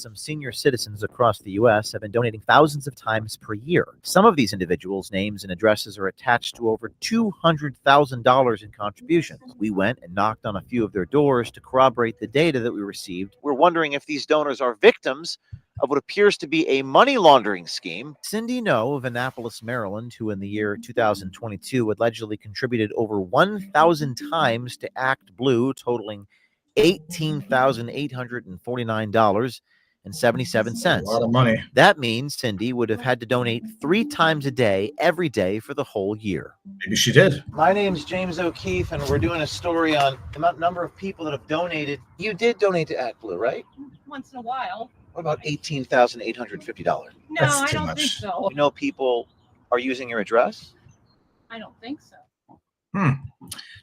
Some senior citizens across the U.S. have been donating thousands of times per year. Some of these individuals' names and addresses are attached to over $200,000 in contributions. We went and knocked on a few of their doors to corroborate the data that we received. We're wondering if these donors are victims of what appears to be a money laundering scheme. Cindy No of Annapolis, Maryland, who in the year 2022 allegedly contributed over 1,000 times to ActBlue, totaling $18,849.77. A lot of money. That means Cindy would have had to donate 3 times a day, every day for the whole year. Maybe she did. My name's James O'Keefe, and we're doing a story on the number of people that have donated. You did donate to ActBlue, right? Once in a while. What about $18,850? No, I don't think so. You know people are using your address? I don't think so.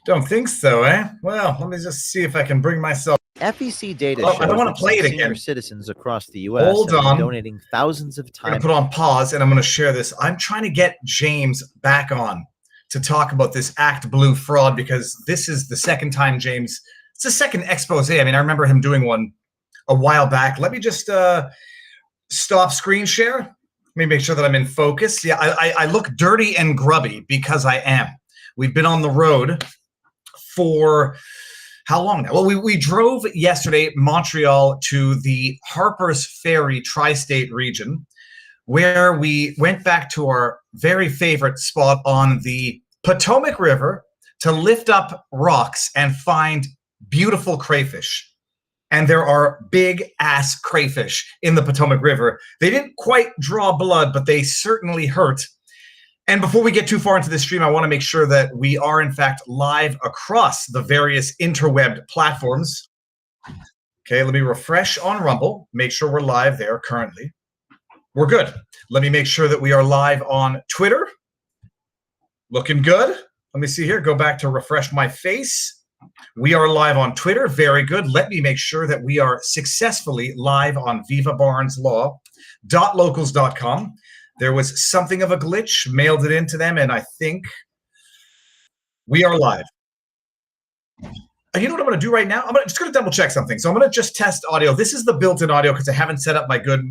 Don't think so, eh? Well, let me just see if I can bring myself. FEC data Oh, shows I don't want to play it senior again. citizens across the U.S. Hold have been on. donating thousands of I'm times. going to put on pause, and I'm going to share this. I'm trying to get James back on to talk about this ActBlue fraud, because this is the second time James, it's the second expose. I mean, I remember him doing one a while back. Let me just stop screen share. Let me make sure that I'm in focus. Yeah, I look dirty and grubby because I am. We've been on the road for how long now? Well, we drove yesterday, Montreal, to the Harper's Ferry tri-state region, where we went back to our very favorite spot on the Potomac River to lift up rocks and find beautiful crayfish. And there are big-ass crayfish in the Potomac River. They didn't quite draw blood, but they certainly hurt. And before we get too far into the stream, I want to make sure that we are, in fact, live across the various interweb platforms. Okay, let me refresh on Rumble. Make sure we're live there currently. We're good. Let me make sure that we are live on Twitter. Looking good. Let me see here. Go back to refresh my face. We are live on Twitter. Very good. Let me make sure that we are successfully live on vivabarneslaw.locals.com. There was something of a glitch, mailed it into them, and I think we are live. You know what I'm going to do right now? I'm just going to double check something. So I'm going to just test audio. This is the built-in audio because I haven't set up my good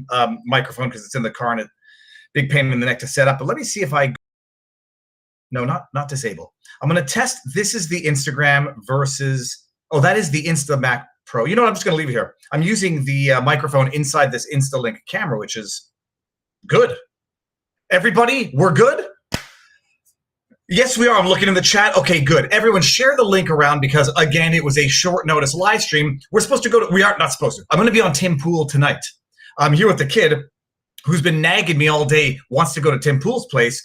microphone because it's in the car and it's big pain in the neck to set up. But let me see if no, not disable. I'm going to test. This is the Instagram versus, oh, that is the Instamac Pro. You know what? I'm just going to leave it here. I'm using the microphone inside this InstaLink camera, which is good. Everybody, we're good? Yes, we are. I'm looking in the chat. Okay, good. Everyone share the link around because, again, it was a short notice live stream. We're supposed to go to, we are not supposed to. I'm going to be on Tim Pool tonight. I'm here with the kid who's been nagging me all day, wants to go to Tim Pool's place,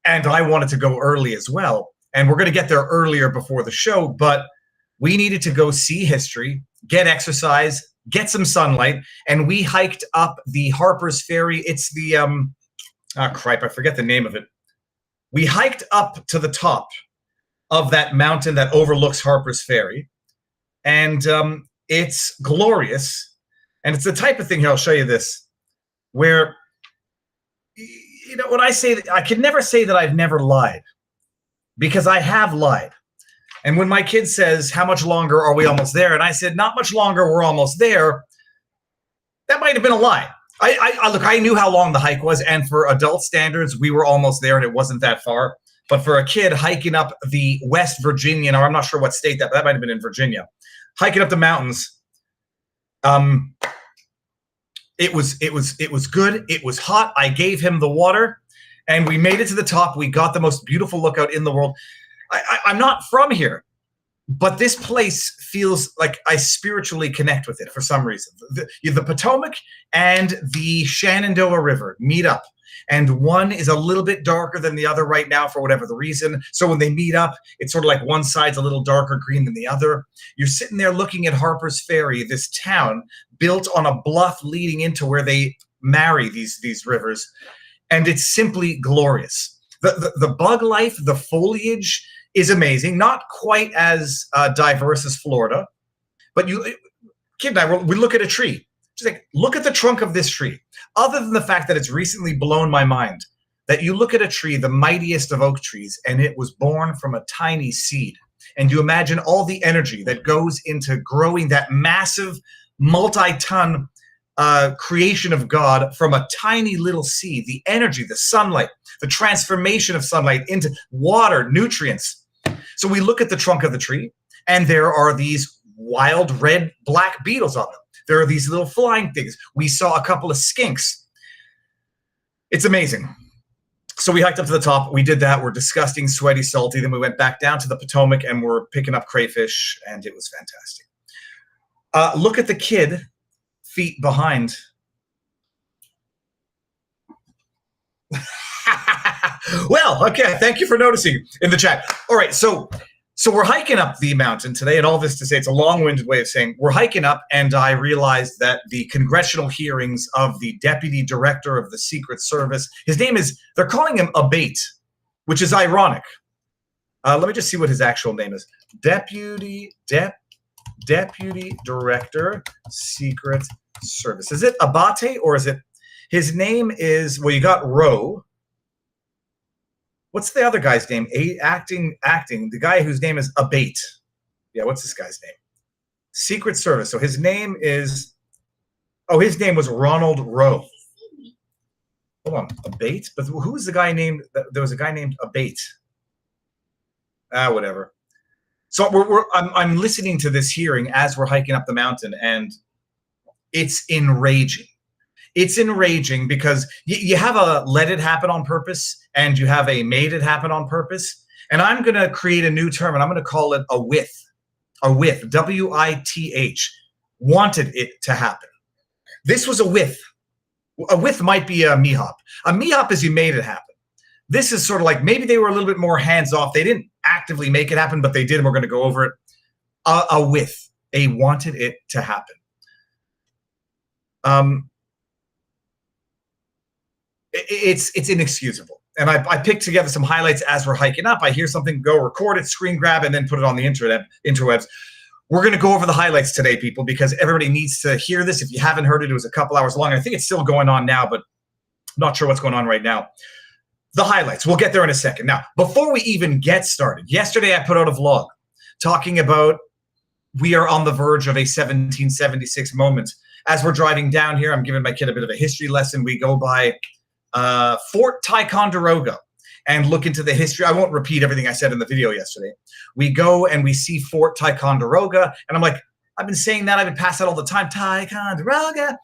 and I wanted to go early as well. And we're going to get there earlier before the show, but we needed to go see history, get exercise, get some sunlight, and we hiked up the Harper's Ferry. It's the, crap, I forget the name of it. We hiked up to the top of that mountain that overlooks Harper's Ferry, and it's glorious. And it's the type of thing, here, I'll show you this, where, you know, when I say that, I can never say that I've never lied, because I have lied. And when my kid says, how much longer are we almost there? And I said, not much longer, we're almost there. That might have been a lie. Look, I knew how long the hike was, and for adult standards, we were almost there, and it wasn't that far. But for a kid hiking up the West Virginian, or I'm not sure what state that might have been in Virginia, hiking up the mountains, it was good. It was hot. I gave him the water, and we made it to the top. We got the most beautiful lookout in the world. I'm not from here, but this place feels like I spiritually connect with it for some reason. The Potomac and the Shenandoah River meet up, and one is a little bit darker than the other right now for whatever the reason. So when they meet up, it's sort of like one side's a little darker green than the other. You're sitting there looking at Harper's Ferry, this town built on a bluff leading into where they marry these rivers, and it's simply glorious. The bug life, the foliage is amazing. Not quite as diverse as Florida, but kid and I, we look at a tree. Just like, look at the trunk of this tree. Other than the fact that it's recently blown my mind, that you look at a tree, the mightiest of oak trees, and it was born from a tiny seed. And you imagine all the energy that goes into growing that massive multi-ton creation of God from a tiny little seed, the energy, the sunlight, the transformation of sunlight into water, nutrients. So we look at the trunk of the tree, and there are these wild red black beetles on them. There are these little flying things. We saw a couple of skinks. It's amazing. So we hiked up to the top. We did that. We're disgusting, sweaty, salty. Then we went back down to the Potomac, and we're picking up crayfish, and it was fantastic. Look at the kid feet behind. Well, okay. Thank you for noticing in the chat. All right. So we're hiking up the mountain today, and all this to say, it's a long-winded way of saying we're hiking up, and I realized that the congressional hearings of the deputy director of the Secret Service, his name is, they're calling him Abate, which is ironic. Let me just see what his actual name is. Deputy Director, Secret Service. Is it Abate, or is it, his name is, well, you got Rowe. What's the other guy's name? Acting. The guy whose name is Abate. Yeah, what's this guy's name? Secret Service. So his name is, oh, his name was Ronald Rowe. Hold on, Abate? But who's the guy named, there was a guy named Abate. Whatever. So I'm listening to this hearing as we're hiking up the mountain, and it's enraging. It's enraging because you have a let it happen on purpose, and you have a made it happen on purpose. And I'm going to create a new term, and I'm going to call it a with. A with, W-I-T-H, wanted it to happen. This was a with. A with might be a MIHOP. A MIHOP is you made it happen. This is sort of like maybe they were a little bit more hands-off. They didn't actively make it happen, but they did, and we're going to go over it. A with, a wanted it to happen. It's inexcusable. And I picked together some highlights as we're hiking up. I hear something, go record it, screen grab, and then put it on the interwebs. We're going to go over the highlights today, people, because everybody needs to hear this. If you haven't heard it, it was a couple hours long. I think it's still going on now, but I'm not sure what's going on right now. The highlights, we'll get there in a second. Now, before we even get started, yesterday I put out a vlog talking about we are on the verge of a 1776 moment. As we're driving down here, I'm giving my kid a bit of a history lesson. We go by Fort Ticonderoga and look into the history. I won't repeat everything I said in the video yesterday. We go and we see Fort Ticonderoga, and I'm like, I've been saying that. I've been passing that all the time. Ticonderoga.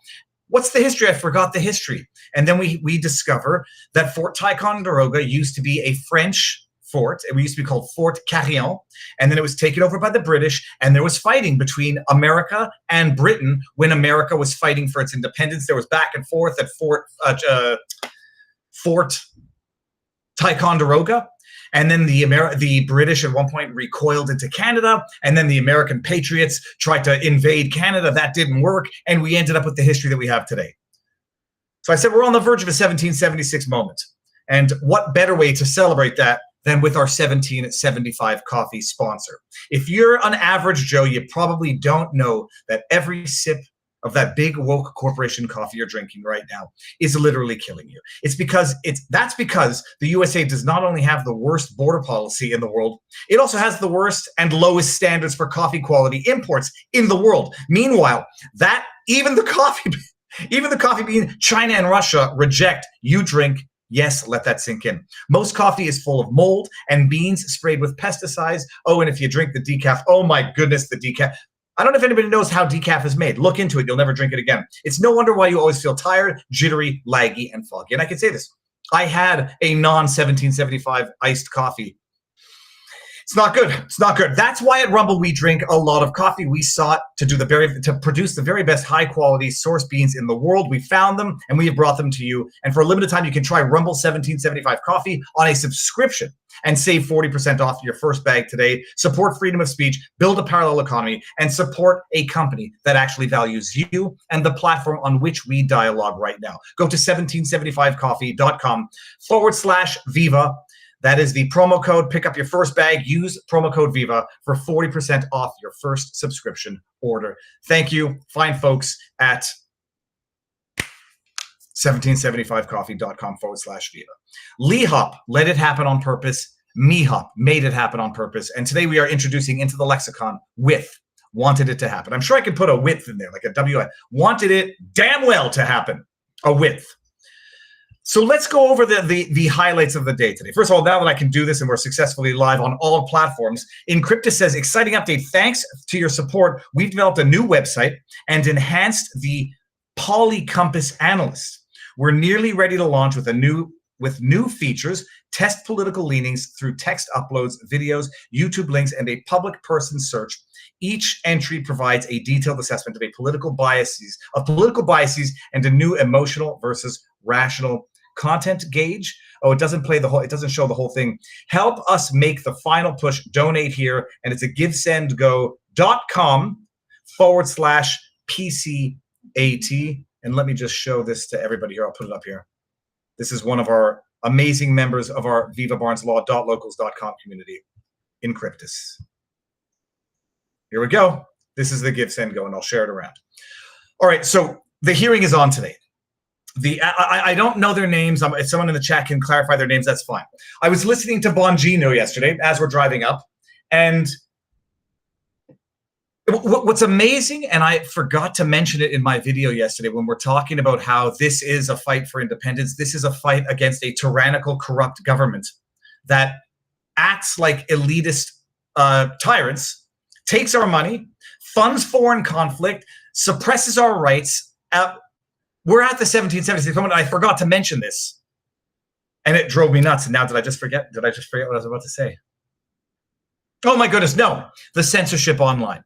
What's the history? I forgot the history. And then we discover that Fort Ticonderoga used to be a French fort. It used to be called Fort Carillon, and then it was taken over by the British, and there was fighting between America and Britain when America was fighting for its independence. There was back and forth at Fort Ticonderoga, and then the British at one point recoiled into Canada, and then the American patriots tried to invade Canada. That didn't work, and we ended up with the history that we have today. So I said we're on the verge of a 1776 moment, and what better way to celebrate that than with our 1775 coffee sponsor. If you're an average Joe, you probably don't know that every sip of that big woke corporation coffee you're drinking right now is literally killing you. That's because the USA does not only have the worst border policy in the world, it also has the worst and lowest standards for coffee quality imports in the world. Meanwhile, that even the coffee bean China and Russia reject, you drink. Yes, let that sink in. Most coffee is full of mold and beans sprayed with pesticides. Oh, and if you drink the decaf, oh my goodness, the decaf. I don't know if anybody knows how decaf is made. Look into it. You'll never drink it again. It's no wonder why you always feel tired, jittery, laggy, and foggy. And I can say this. I had a non-1775 iced coffee. It's not good. It's not good. That's why at Rumble we drink a lot of coffee. We sought to produce the very best high quality source beans in the world. We found them and we have brought them to you. And for a limited time, you can try Rumble 1775 coffee on a subscription and save 40% off your first bag today. Support freedom of speech, build a parallel economy, and support a company that actually values you and the platform on which we dialogue right now. Go to 1775coffee.com/Viva. That is the promo code. Pick up your first bag. Use promo code VIVA for 40% off your first subscription order. Thank you, fine folks at 1775coffee.com/Viva. MIHOP, let it happen on purpose. MIHOP, made it happen on purpose. And today we are introducing into the lexicon with wanted it to happen. I'm sure I could put a width in there, like a WI. Wanted it damn well to happen, a width. So let's go over the highlights of the day today. First of all, now that I can do this and we're successfully live on all platforms, Encryptus says, exciting update. Thanks to your support, we've developed a new website and enhanced the Polycompass Analyst. We're nearly ready to launch with new features, test political leanings through text uploads, videos, YouTube links, and a public person search. Each entry provides a detailed assessment of political biases and a new emotional versus rational content gauge. Oh, it doesn't show the whole thing. Help us make the final push. Donate here, and it's a givesendgo.com/PCAT. And let me just show this to everybody here. I'll put it up here. This is one of our amazing members of our vivabarneslaw.locals.com community, Encryptus. Here we go. This is the Give Send Go, and I'll share it around. All right, so the hearing is on today. I don't know their names. If someone in the chat can clarify their names, that's fine. I was listening to Bongino yesterday as we're driving up, and what's amazing, and I forgot to mention it in my video yesterday when we're talking about how this is a fight for independence, this is a fight against a tyrannical, corrupt government that acts like elitist tyrants, takes our money, funds foreign conflict, suppresses our rights. We're at the 1776 moment. I forgot to mention this, and it drove me nuts. And now did I just forget? Did I just forget what I was about to say? Oh my goodness, no. The censorship online.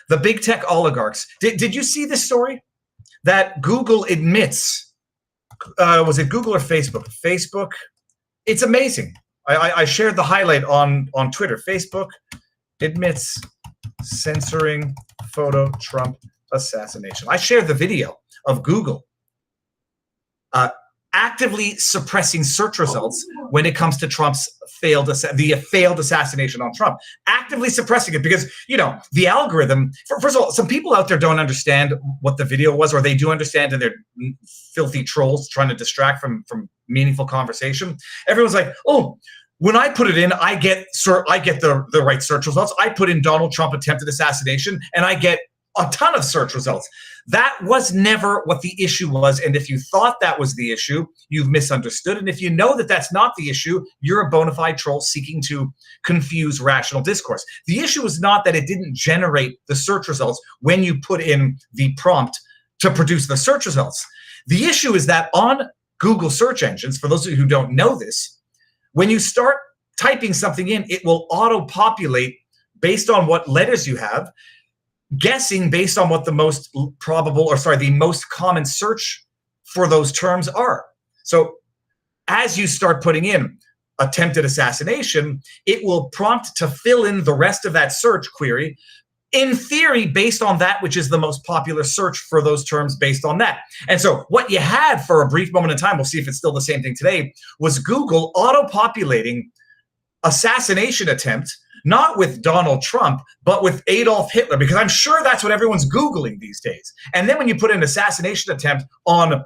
The big tech oligarchs. Did you see this story? That Google admits, was it Google or Facebook? Facebook. It's amazing. I shared the highlight on Twitter. Facebook admits censoring photo Trump assassination. I shared the video of Google actively suppressing search results when it comes to Trump's failed assassination on Trump. Actively suppressing it because, you know, the algorithm, first of all, some people out there don't understand what the video was, or they do understand and they're filthy trolls trying to distract from meaningful conversation. Everyone's like, oh, when I put it in, I get the right search results. I put in Donald Trump attempted assassination and I get a ton of search results. That was never what the issue was. And if you thought that was the issue, you've misunderstood. And if you know that that's not the issue, you're a bona fide troll seeking to confuse rational discourse. The issue is not that it didn't generate the search results when you put in the prompt to produce the search results. The issue is that on Google search engines, for those of you who don't know this, when you start typing something in, it will auto-populate based on what letters you have, guessing based on what the most the most common search for those terms are. So as you start putting in attempted assassination, it will prompt to fill in the rest of that search query, in theory, based on that which is the most popular search for those terms based on that. And so what you had for a brief moment in time, we'll see if it's still the same thing today, was Google auto-populating assassination attempt, not with Donald Trump, but with Adolf Hitler, because I'm sure that's what everyone's Googling these days. And then when you put an assassination attempt on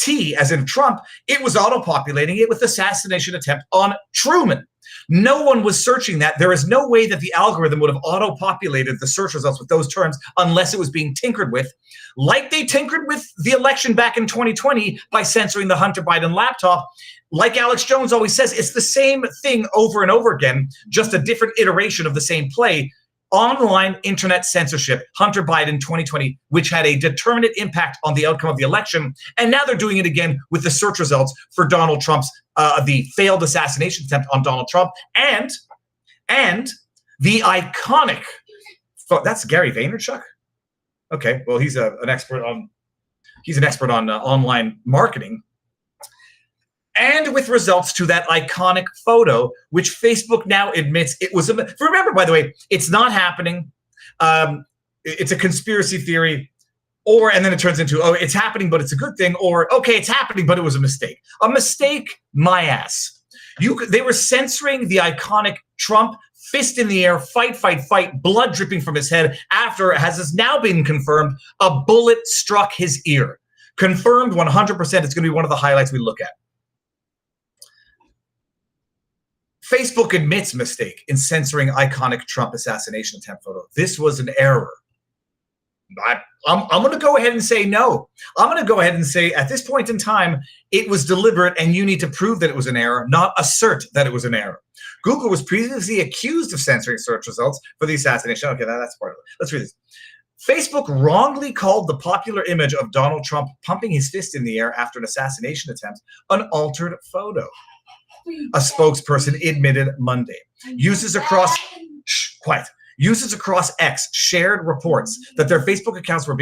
T, as in Trump, it was auto-populating it with assassination attempt on Truman. No one was searching that. There is no way that the algorithm would have auto-populated the search results with those terms unless it was being tinkered with, like they tinkered with the election back in 2020 by censoring the Hunter Biden laptop. Like Alex Jones always says, it's the same thing over and over again, just a different iteration of the same play. Online internet censorship, Hunter Biden 2020, which had a determinate impact on the outcome of the election. And now they're doing it again with the search results for Donald Trump's, the failed assassination attempt on Donald Trump. And the iconic, that's Gary Vaynerchuk? Okay, well, he's an expert on online marketing. And with results to that iconic photo, which Facebook now admits it was. Remember, by the way, it's not happening. It's a conspiracy theory. And then it turns into, oh, it's happening, but it's a good thing. Or, okay, it's happening, but it was a mistake. A mistake, my ass. They were censoring the iconic Trump, fist in the air, fight, blood dripping from his head after, as has now been confirmed, a bullet struck his ear. Confirmed 100%. It's going to be one of the highlights we look at. Facebook admits mistake in censoring iconic Trump assassination attempt photo. This was an error. I'm going to go ahead and say no. I'm going to go ahead and say at this point in time, it was deliberate and you need to prove that it was an error, not assert that it was an error. Google was previously accused of censoring search results for the assassination. Okay, that's part of it. Let's read this. Facebook wrongly called the popular image of Donald Trump pumping his fist in the air after an assassination attempt an altered photo. A spokesperson admitted Monday. Users across X shared reports that their Facebook accounts were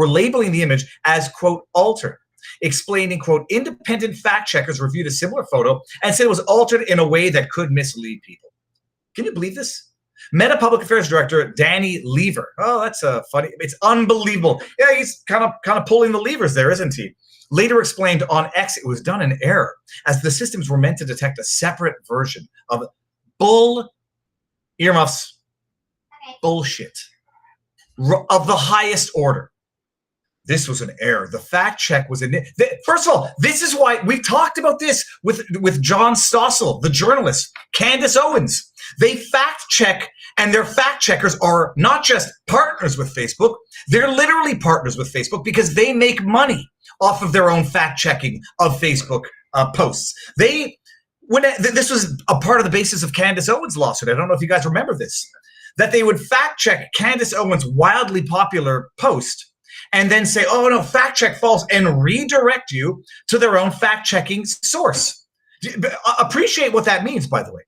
labeling the image as, quote, altered, explaining, quote, independent fact checkers reviewed a similar photo and said it was altered in a way that could mislead people. Can you believe this? Meta Public Affairs Director Danny Lever. Oh, that's funny. It's unbelievable. Yeah, he's kind of pulling the levers there, isn't he? Later explained on X it was done in error, as the systems were meant to detect a separate version of earmuffs, bullshit of the highest order. This was an error. The fact check was first of all, this is why we talked about this with John Stossel, the journalist, Candace Owens. They fact check, and their fact checkers are not just partners with Facebook, they're literally partners with Facebook because they make money off of their own fact checking of Facebook posts. This was a part of the basis of Candace Owens' lawsuit. I don't know if you guys remember this, that they would fact check Candace Owens' wildly popular post and then say, oh no, fact check false, and redirect you to their own fact checking source. Appreciate what that means, by the way,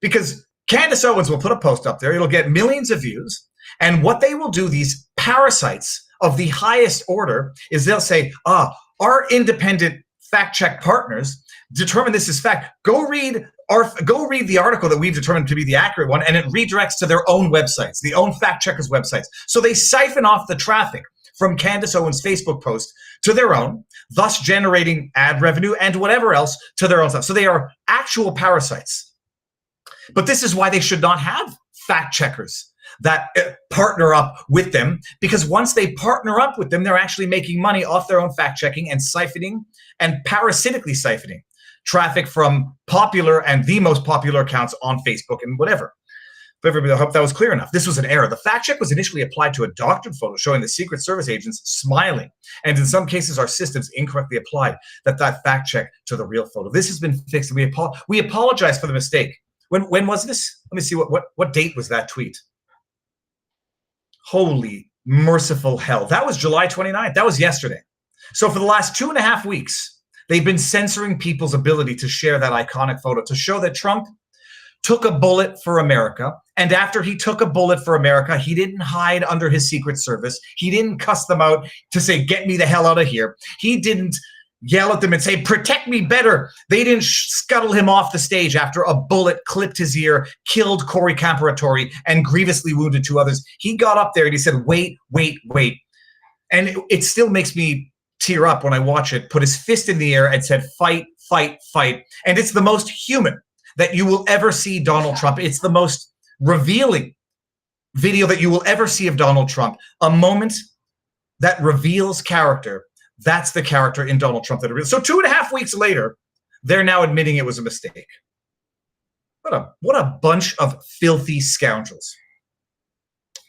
because Candace Owens will put a post up there. It'll get millions of views. And what they will do, these parasites of the highest order, is they'll say, our independent fact check partners determine this is fact. Go read the article that we've determined to be the accurate one, and it redirects to their own websites, the own fact checkers' websites. So they siphon off the traffic from Candace Owens' Facebook post to their own, thus generating ad revenue and whatever else to their own stuff. So they are actual parasites. But this is why they should not have fact checkers that partner up with them, because once they partner up with them, they're actually making money off their own fact checking and siphoning and parasitically siphoning traffic from popular and the most popular accounts on Facebook and whatever. But everybody, I hope that was clear enough. This was an error. The fact check was initially applied to a doctored photo showing the Secret Service agents smiling. And in some cases, our systems incorrectly applied that fact check to the real photo. This has been fixed. We apologize for the mistake. When was this? Let me see, what date was that tweet? Holy merciful hell. That was July 29th. That was yesterday. So for the last 2.5 weeks, they've been censoring people's ability to share that iconic photo to show that Trump took a bullet for America. And after he took a bullet for America, he didn't hide under his Secret Service. He didn't cuss them out to say, get me the hell out of here. He didn't yell at them and say, protect me better. They didn't scuttle him off the stage after a bullet clipped his ear, killed Corey Camperatore, and grievously wounded 2 others. He got up there and he said, wait. And it still makes me tear up when I watch it, put his fist in the air and said, fight. And it's the most human that you will ever see Donald Trump. It's the most revealing video that you will ever see of Donald Trump. A moment that reveals character. That's the character in Donald Trump that it reveals. So 2.5 weeks later, they're now admitting it was a mistake. What a bunch of filthy scoundrels.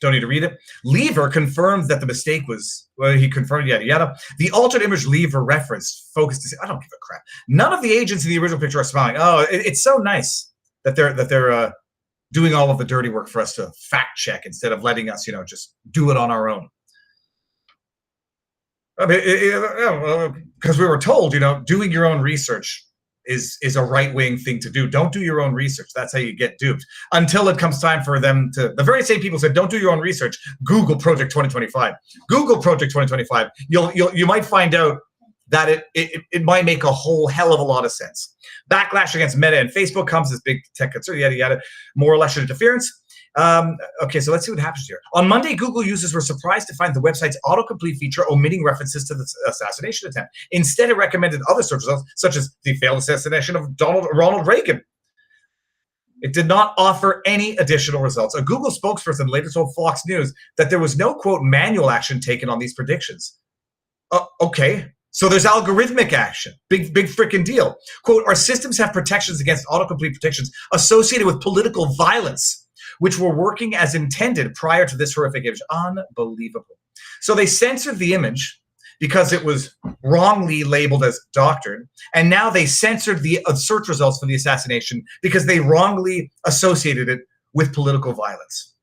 Don't need to read it. Lever confirmed that the mistake was, he confirmed yada yada. The altered image Lever referenced focused. I don't give a crap. None of the agents in the original picture are smiling. Oh, it's so nice that they're doing all of the dirty work for us to fact check instead of letting us, just do it on our own. I mean, because we were told, doing your own research is a right-wing thing to do. Don't do your own research. That's how you get duped. Until it comes time for them to, the very same people said, don't do your own research. Google Project 2025. Google Project 2025. You might find out that it might make a whole hell of a lot of sense. Backlash against Meta and Facebook comes as big tech concern, yada yada, more election interference. Okay, so let's see what happens here. On Monday, Google users were surprised to find the website's autocomplete feature omitting references to the assassination attempt. Instead, it recommended other search results, such as the failed assassination of Ronald Reagan. It did not offer any additional results. A Google spokesperson later told Fox News that there was no, quote, manual action taken on these predictions. Okay, So there's algorithmic action. Big freaking deal. Quote, our systems have protections against autocomplete protections associated with political violence, which were working as intended prior to this horrific image. Unbelievable. So they censored the image because it was wrongly labeled as doctored. And now they censored the search results for the assassination because they wrongly associated it with political violence.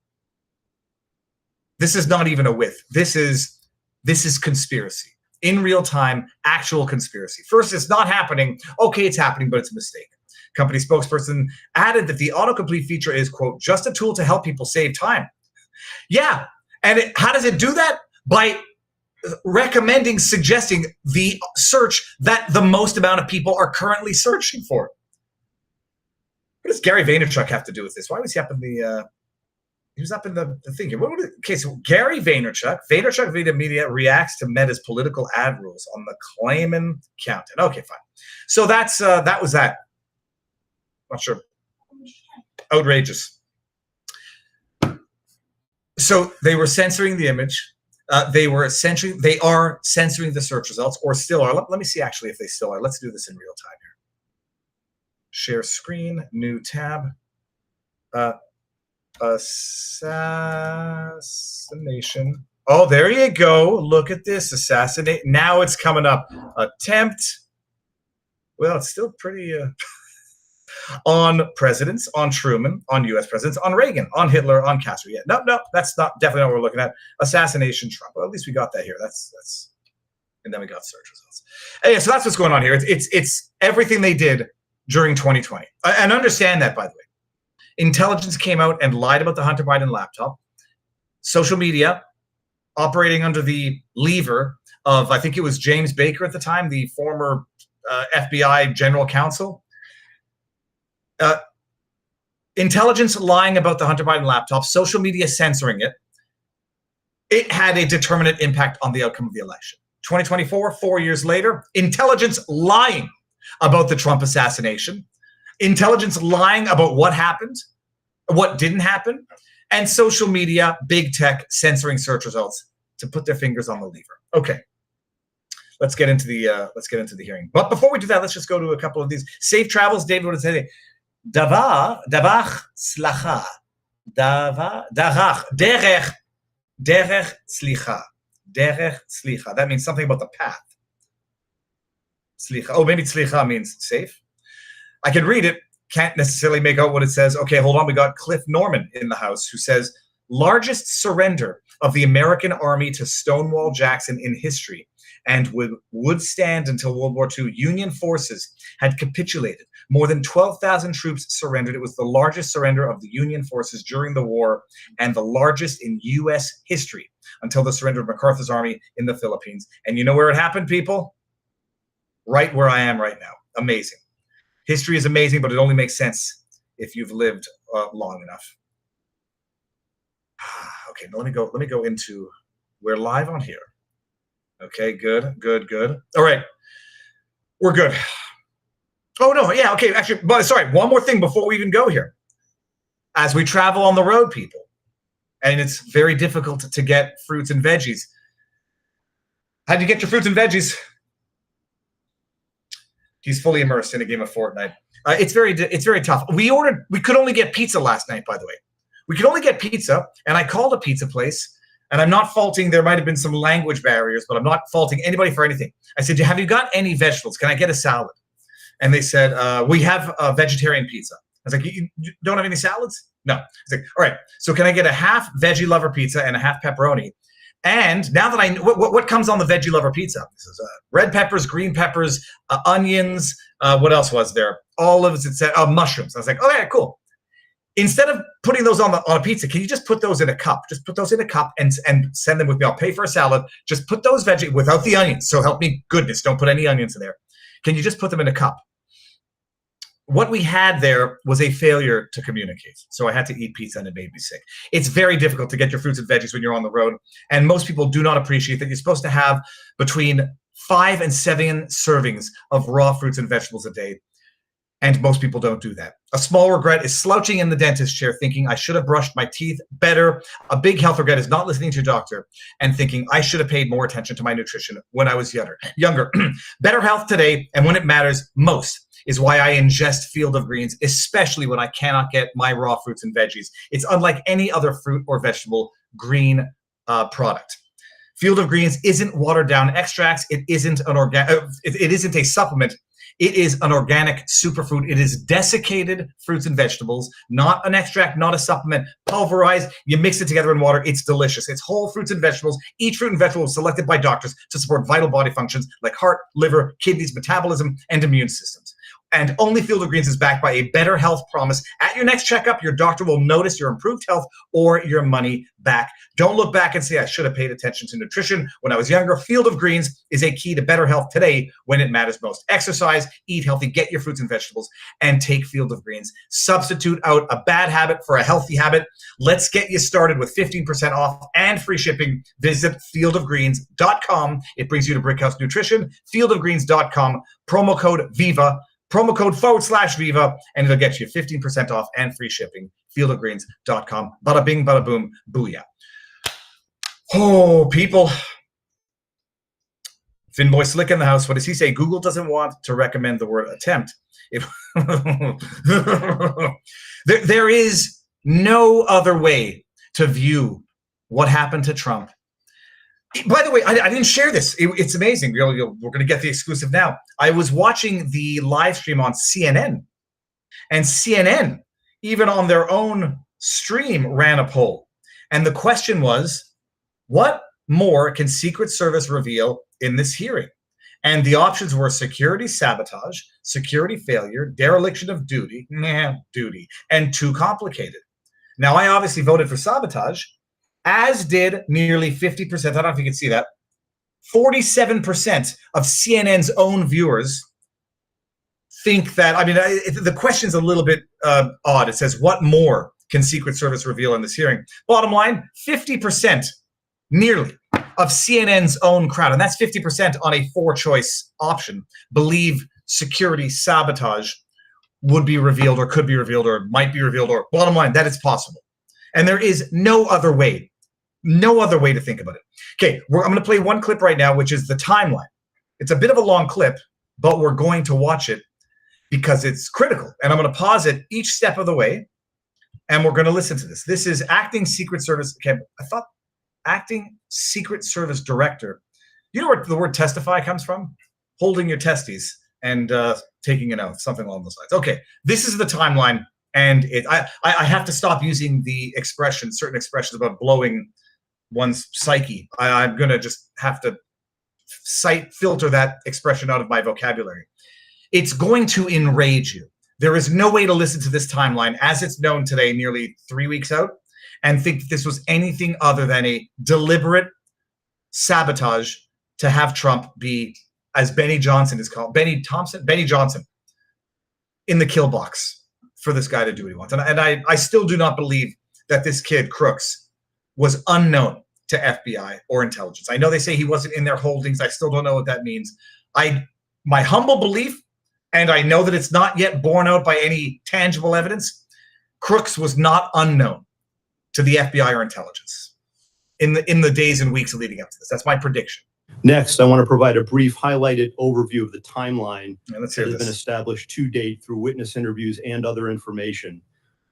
This is not even a whiff. This is conspiracy. In real time, actual conspiracy. First, it's not happening. Okay, it's happening, but it's a mistake. Company spokesperson added that the autocomplete feature is, quote, just a tool to help people save time. Yeah, and how does it do that? By recommending, suggesting the search that the most amount of people are currently searching for. What does Gary Vaynerchuk have to do with this? Why was he up in the... he was up in the thing here. Okay, so Gary Vaynerchuk Vita Media reacts to Meta's political ad rules on the Clayman Countdown. Okay, fine. So that was that. Not sure. Outrageous. So they were censoring the image. They are censoring the search results, or still are. Let me see actually if they still are. Let's do this in real time here. Share screen, new tab. Assassination. Oh, there you go. Look at this. Assassinate. Now it's coming up. Attempt. Well, it's still pretty on presidents, on Truman, on U.S. presidents, on Reagan, on Hitler, on Castro. Yeah, no, that's not definitely not what we're looking at. Assassination Trump. Well, at least we got that here. That's and then we got search results. Yeah, so that's what's going on here. It's everything they did during 2020. And understand that, by the way. Intelligence came out and lied about the Hunter Biden laptop. Social media, operating under the lever of, I think it was James Baker at the time, the former FBI general counsel. Intelligence lying about the Hunter Biden laptop, social media censoring it. It had a determinate impact on the outcome of the election. 2024, 4 years later, intelligence lying about the Trump assassination. Intelligence lying about what happened, what didn't happen, and social media, big tech censoring search results to put their fingers on the lever. Okay, let's get into the hearing. But before we do that, let's just go to a couple of these safe travels. David, what does it say? Davach slacha, derech slicha, derech slicha. That means something about the path. Slicha. Oh, maybe slicha means safe. I can read it, can't necessarily make out what it says. Okay, hold on. We got Cliff Norman in the house who says, largest surrender of the American army to Stonewall Jackson in history, and would stand until World War II. Union forces had capitulated. More than 12,000 troops surrendered. It was the largest surrender of the Union forces during the war and the largest in U.S. history until the surrender of MacArthur's army in the Philippines. And you know where it happened, people? Right where I am right now. Amazing. History is amazing, but it only makes sense if you've lived long enough. Okay, now let me go into, we're live on here. Okay, good. All right, we're good. Oh no, yeah, okay, actually, but sorry, one more thing before we even go here. As we travel on the road, people, and it's very difficult to get fruits and veggies. How'd you get your fruits and veggies? He's fully immersed in a game of Fortnite. It's very tough. We could only get pizza last night, by the way. We could only get pizza, and I called a pizza place, and I'm not faulting, there might have been some language barriers, but I'm not faulting anybody for anything. I said, have you got any vegetables? Can I get a salad? And they said, we have a vegetarian pizza. I was like, you don't have any salads? No. I was like, all right, so can I get a half veggie lover pizza and a half pepperoni? And now that I know what comes on the veggie lover pizza, this is red peppers, green peppers, onions. What else was there? Olives. It said mushrooms. I was like, okay, cool. Instead of putting those on a pizza, can you just put those in a cup? Just put those in a cup and send them with me. I'll pay for a salad. Just put those veggies without the onions. So help me goodness, don't put any onions in there. Can you just put them in a cup? What we had there was a failure to communicate. So I had to eat pizza and it made me sick. It's very difficult to get your fruits and veggies when you're on the road. And most people do not appreciate that you're supposed to have between 5 and 7 servings of raw fruits and vegetables a day. And most people don't do that. A small regret is slouching in the dentist chair thinking I should have brushed my teeth better. A big health regret is not listening to your doctor and thinking I should have paid more attention to my nutrition when I was younger. Better health today and when it matters most is why I ingest Field of Greens, especially when I cannot get my raw fruits and veggies. It's unlike any other fruit or vegetable green product. Field of Greens isn't watered down extracts. It isn't an it isn't a supplement. It is an organic superfood. It is desiccated fruits and vegetables, not an extract, not a supplement. Pulverized, you mix it together in water. It's delicious. It's whole fruits and vegetables. Each fruit and vegetable is selected by doctors to support vital body functions like heart, liver, kidneys, metabolism, and immune systems. And only Field of Greens is backed by a better health promise. At your next checkup, your doctor will notice your improved health or your money back. Don't look back and say, I should have paid attention to nutrition when I was younger. Field of Greens is a key to better health today when it matters most. Exercise, eat healthy, get your fruits and vegetables, and take Field of Greens. Substitute out a bad habit for a healthy habit. Let's get you started with 15% off and free shipping. Visit fieldofgreens.com. It brings you to Brickhouse Nutrition. Fieldofgreens.com, promo code VIVA. Promo code /Viva, and it'll get you 15% off and free shipping. Fieldofgreens.com. Bada bing, bada boom, booyah. Oh, people. Finboy Slick in the house. What does he say? Google doesn't want to recommend the word attempt. There is no other way to view what happened to Trump. By the way, I didn't share this. It's amazing. We're going to get the exclusive now. I was watching the live stream on CNN, and CNN, even on their own stream, ran a poll. And the question was, what more can Secret Service reveal in this hearing? And the options were security sabotage, security failure, dereliction of duty, and too complicated. Now, I obviously voted for sabotage, as did nearly 50%. I don't know if you can see that. 47% of CNN's own viewers think that, the question's a little bit odd. It says, what more can Secret Service reveal in this hearing? Bottom line, 50%, nearly, of CNN's own crowd, and that's 50% on a 4-choice option, believe security sabotage would be revealed or could be revealed or might be revealed, or bottom line, that it's possible. And there is no other way to think about it. Okay, I'm going to play one clip right now, which is the timeline. It's a bit of a long clip, but we're going to watch it because it's critical. And I'm going to pause it each step of the way, and we're going to listen to this. This is acting Secret Service. Okay, I thought acting Secret Service director. You know where the word testify comes from? Holding your testes and taking an oath, something along those lines. Okay, this is the timeline. And I have to stop using the certain expressions about blowing one's psyche. I'm going to just have to filter that expression out of my vocabulary. It's going to enrage you. There is no way to listen to this timeline as it's known today, nearly 3 weeks out, and think that this was anything other than a deliberate sabotage to have Trump be, as Benny Johnson is called, Benny Johnson, in the kill box for this guy to do what he wants. And I still do not believe that this kid, Crooks, was unknown to FBI or intelligence. I know they say he wasn't in their holdings. I still don't know what that means. My humble belief, and I know that it's not yet borne out by any tangible evidence, Crooks was not unknown to the FBI or intelligence in the days and weeks leading up to this. That's my prediction. Next, I want to provide a brief highlighted overview of the timeline that has been this. established to date through witness interviews and other information.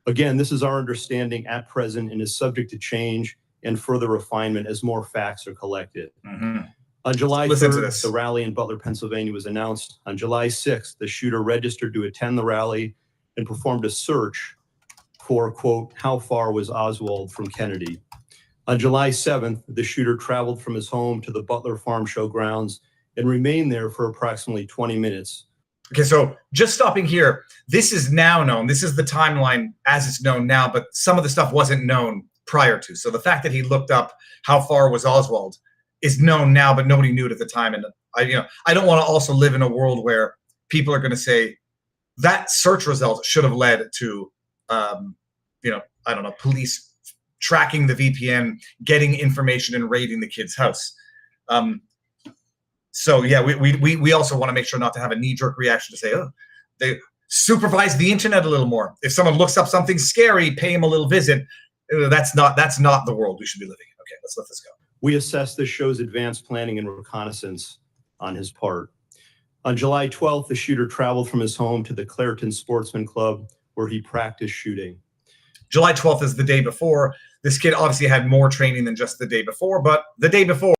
Again, this is our understanding at present and is subject to change and further refinement as more facts are collected. On July 3rd, the rally in Butler, Pennsylvania was announced. On July 6th, the shooter registered to attend the rally and performed a search for, quote, how far was Oswald from Kennedy? On July 7th, the shooter traveled from his home to the Butler Farm Show grounds and remained there for approximately 20 minutes. Okay, so just stopping here, this is now known. This is the timeline as it's known now, but some of the stuff wasn't known prior to. So the fact that he looked up how far was Oswald is known now, but nobody knew it at the time. And I don't want to also live in a world where people are going to say that search result should have led to, police tracking the VPN, getting information, and raiding the kid's house. So yeah, we also want to make sure not to have a knee-jerk reaction to say, supervise the internet a little more. If someone looks up something scary, pay him a little visit. That's not the world we should be living in. Okay, let's let this go. We assess this shows advanced planning and reconnaissance on his part. On July 12th, the shooter traveled from his home to the Clairton Sportsman Club where he practiced shooting. July 12th is the day before. This kid obviously had more training than just the day before, but the day before,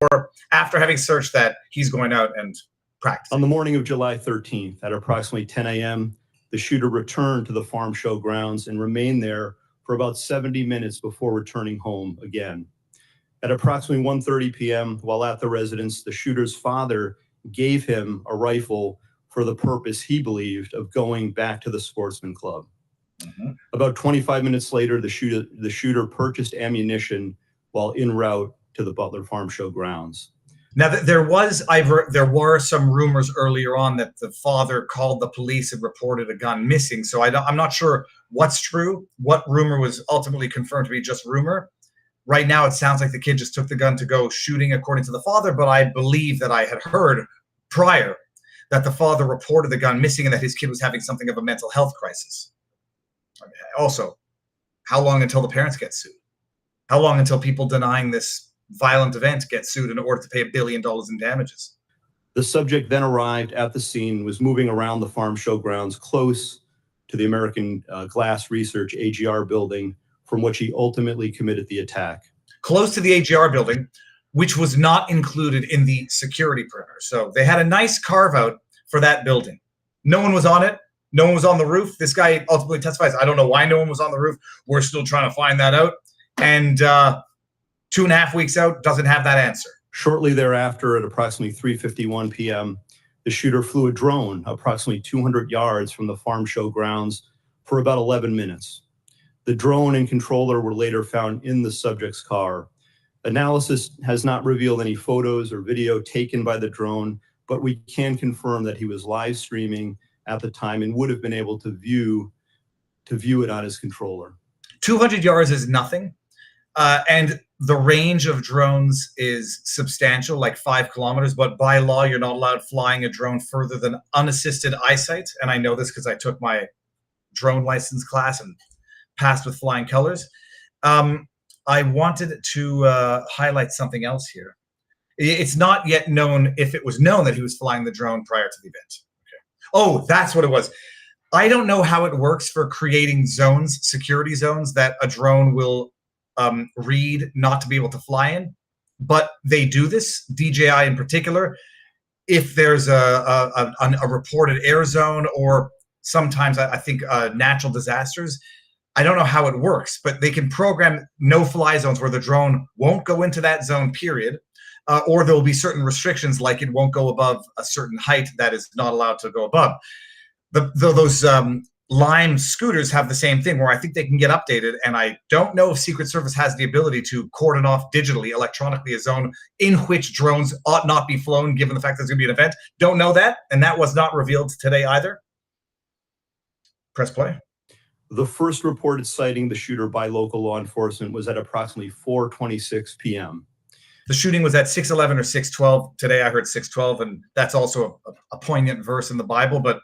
after having searched that, he's going out and practicing. On the morning of July 13th, at approximately 10 a.m., the shooter returned to the farm show grounds and remained there for about 70 minutes before returning home again. At approximately 1:30 p.m., while at the residence, the shooter's father gave him a rifle for the purpose he believed of going back to the sportsman club. About 25 minutes later, the shooter purchased ammunition while en route to the Butler Farm Show grounds. Now, there were some rumors earlier on that the father called the police and reported a gun missing. So I'm not sure what's true, what rumor was ultimately confirmed to be just rumor. Right now, it sounds like the kid just took the gun to go shooting, according to the father, but I believe that I had heard prior that the father reported the gun missing and that his kid was having something of a mental health crisis. Also, how long until the parents get sued? How long until people denying this violent event get sued in order to pay $1 billion in damages? The subject then arrived at the scene, was moving around the farm show grounds close to the American Glass Research AGR building, from which he ultimately committed the attack. Close to the AGR building, which was not included in the security perimeter. So they had a nice carve out for that building. No one was on it. No one was on the roof. This guy ultimately testifies, I don't know why no one was on the roof. We're still trying to find that out. And 2.5 weeks out, doesn't have that answer. Shortly thereafter, at approximately 3:51 p.m., the shooter flew a drone approximately 200 yards from the farm show grounds for about 11 minutes. The drone and controller were later found in the subject's car. Analysis has not revealed any photos or video taken by the drone, but we can confirm that he was live streaming at the time and would have been able to view it on his controller. 200 yards is nothing. And the range of drones is substantial, like 5 kilometers, but by law, you're not allowed flying a drone further than unassisted eyesight. And I know this because I took my drone license class and passed with flying colors. I wanted to highlight something else here. It's not yet known if it was known that he was flying the drone prior to the event. Okay. Oh, that's what it was. I don't know how it works for creating zones, security zones, that a drone will read not to be able to fly in, but they do this, DJI in particular, if there's a reported air zone or sometimes I think natural disasters. I don't know how it works, but they can program no-fly zones where the drone won't go into that zone, period, or there will be certain restrictions, like it won't go above a certain height that is not allowed to go above. Those Lime scooters have the same thing, where I think they can get updated, and I don't know if Secret Service has the ability to cordon off digitally, electronically, a zone in which drones ought not be flown, given the fact there's going to be an event. Don't know that, and that was not revealed today either. Press play. The first reported sighting the shooter by local law enforcement was at approximately 4:26 p.m. The shooting was at 6:11 or 6:12. Today I heard 6:12, and that's also a poignant verse in the Bible, but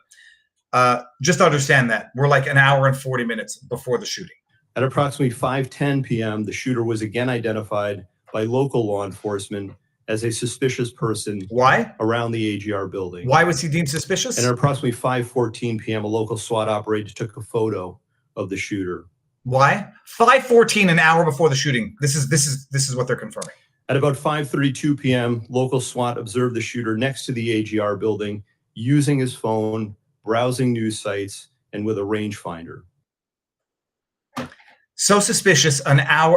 just understand that we're like an hour and 40 minutes before the shooting. At approximately 5:10 p.m., the shooter was again identified by local law enforcement as a suspicious person. Why? Around the AGR building. Why was he deemed suspicious? And at approximately 5:14 p.m., a local SWAT operator took a photo of the shooter. Why? 5:14, an hour before the shooting. This is what they're confirming. At about 5:32 p.m., local SWAT observed the shooter next to the AGR building using his phone, browsing news sites, and with a rangefinder. So suspicious,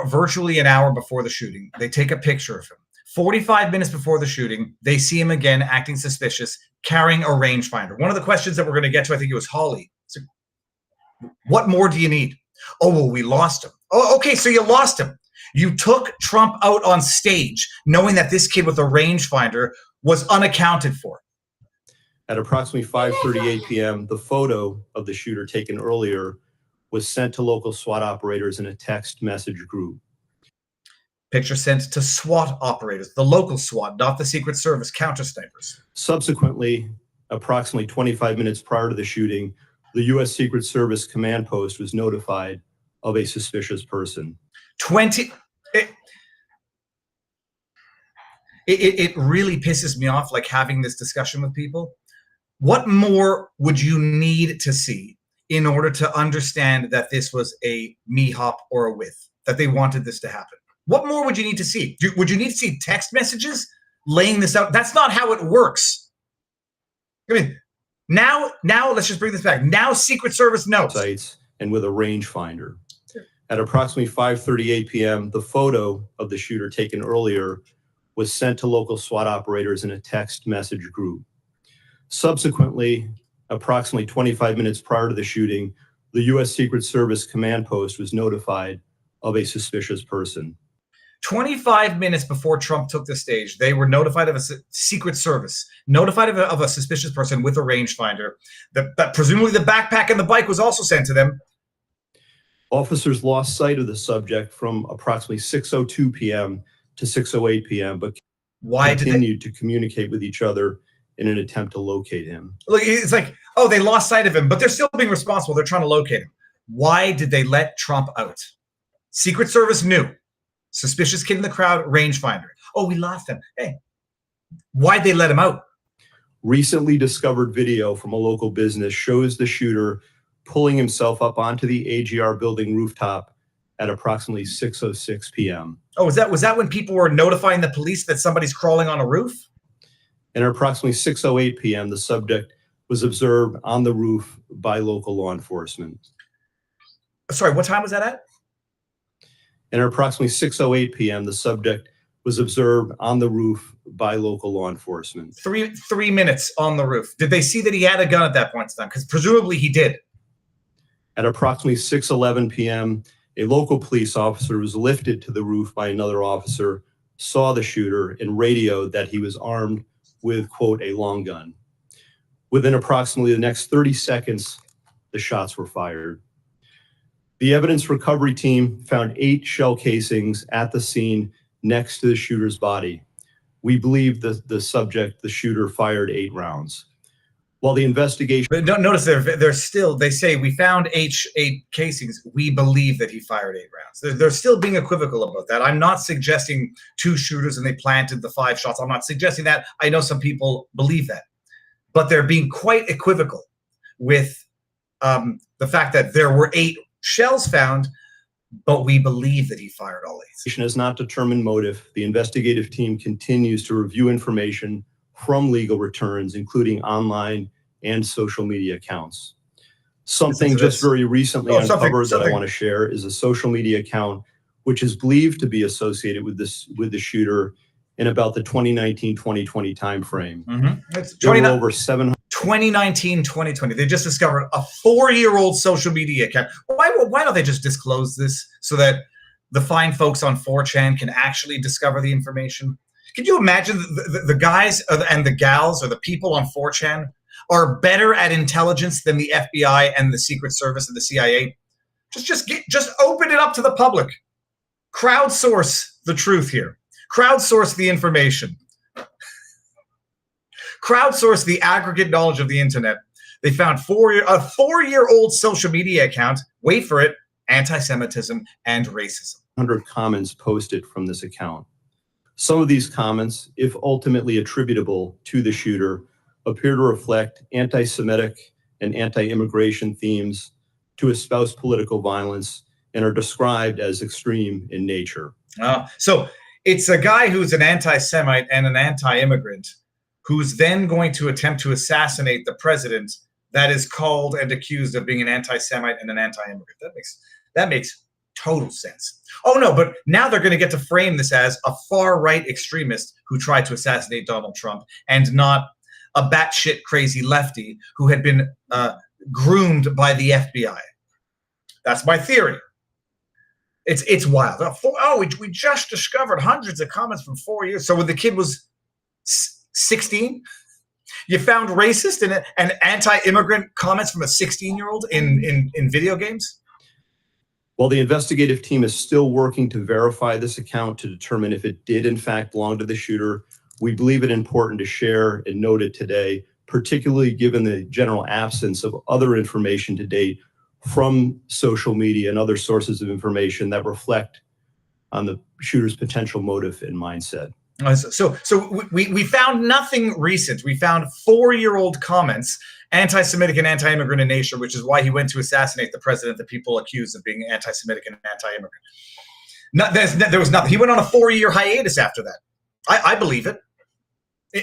virtually an hour before the shooting, they take a picture of him. 45 minutes before the shooting, they see him again acting suspicious, carrying a rangefinder. One of the questions that we're going to get to, I think it was Holly. So, what more do you need? Oh, well, we lost him. Oh, okay, so you lost him. You took Trump out on stage knowing that this kid with a rangefinder was unaccounted for. At approximately 5:38 p.m., the photo of the shooter taken earlier was sent to local SWAT operators in a text message group. Picture sent to SWAT operators, the local SWAT, not the Secret Service counter snipers. Subsequently, approximately 25 minutes prior to the shooting, the U.S. Secret Service command post was notified of a suspicious person. 20. It really pisses me off, like, having this discussion with people. What more would you need to see in order to understand that this was a MIHOP or a with, that they wanted this to happen? What more would you need to see? Would you need to see text messages laying this out? That's not how it works. I mean, now let's just bring this back. Now Secret Service knows. Sites and with a rangefinder. At approximately 5:38 p.m., the photo of the shooter taken earlier was sent to local SWAT operators in a text message group. Subsequently, approximately 25 minutes prior to the shooting, the U.S. Secret Service command post was notified of a suspicious person. 25 minutes before Trump took the stage, they were notified of a Secret Service, notified of a suspicious person with a rangefinder. That presumably the backpack and the bike was also sent to them. Officers lost sight of the subject from approximately 6:02 p.m. to 6:08 p.m., but continued to communicate with each other in an attempt to locate him. Look, it's like, oh, they lost sight of him, but they're still being responsible. They're trying to locate him. Why did they let Trump out? Secret Service knew. Suspicious kid in the crowd, rangefinder. Oh, we lost him. Hey, why'd they let him out? Recently discovered video from a local business shows the shooter pulling himself up onto the AGR building rooftop at approximately 6:06 p.m. Oh, was that when people were notifying the police that somebody's crawling on a roof? And at approximately 6:08 p.m., the subject was observed on the roof by local law enforcement. Sorry, what time was that at? And at approximately 6:08 p.m., the subject was observed on the roof by local law enforcement. Three minutes on the roof. Did they see that he had a gun at that point in time? Because presumably he did. At approximately 6:11 p.m., a local police officer was lifted to the roof by another officer, saw the shooter, and radioed that he was armed with, quote, a long gun. Within approximately the next 30 seconds, the shots were fired. The evidence recovery team found 8 shell casings at the scene next to the shooter's body. We believe that the shooter, fired 8 rounds. While the investigation— But don't notice they're still, they say we found 8 casings. We believe that he fired 8 rounds. They're still being equivocal about that. I'm not suggesting 2 shooters and they planted the 5 shots. I'm not suggesting that. I know some people believe that. But they're being quite equivocal with the fact that there were 8 shells found, but we believe that he fired all 8. Has not determined motive. The investigative team continues to review information from legal returns, including online and social media accounts. Something just very recently uncovered that I want to share is a social media account which is believed to be associated with the shooter in about the 2019-2020 timeframe. It's there were over 700. 2019-2020. They just discovered a 4-year-old social media account. Why don't they just disclose this so that the fine folks on 4chan can actually discover the information? Can you imagine the guys and the gals or the people on 4chan are better at intelligence than the FBI and the Secret Service and the CIA? Just open it up to the public. Crowdsource the truth here. Crowdsource the information. Crowdsource the aggregate knowledge of the internet. They found a 4-year-old social media account. Wait for it. Anti-Semitism and racism. 100 comments posted from this account. Some of these comments, if ultimately attributable to the shooter, appear to reflect anti-Semitic and anti-immigration themes, to espouse political violence, and are described as extreme in nature. So it's a guy who's an anti-Semite and an anti-immigrant who's then going to attempt to assassinate the president that is called and accused of being an anti-Semite and an anti-immigrant. That makes total sense. Oh no, but now they're going to get to frame this as a far-right extremist who tried to assassinate Donald Trump and not a batshit crazy lefty who had been groomed by the FBI. That's my theory. It's wild. We just discovered hundreds of comments from 4 years. So when the kid was 16, you found racist and anti-immigrant comments from a 16-year-old in video games? While the investigative team is still working to verify this account to determine if it did in fact belong to the shooter, we believe it important to share and note it today, particularly given the general absence of other information to date from social media and other sources of information that reflect on the shooter's potential motive and mindset. So we found nothing recent. We found 4-year-old comments, anti-Semitic and anti-immigrant in nature, which is why he went to assassinate the president that people accused of being anti-Semitic and anti-immigrant. There was nothing. He went on a 4-year hiatus after that. I believe it.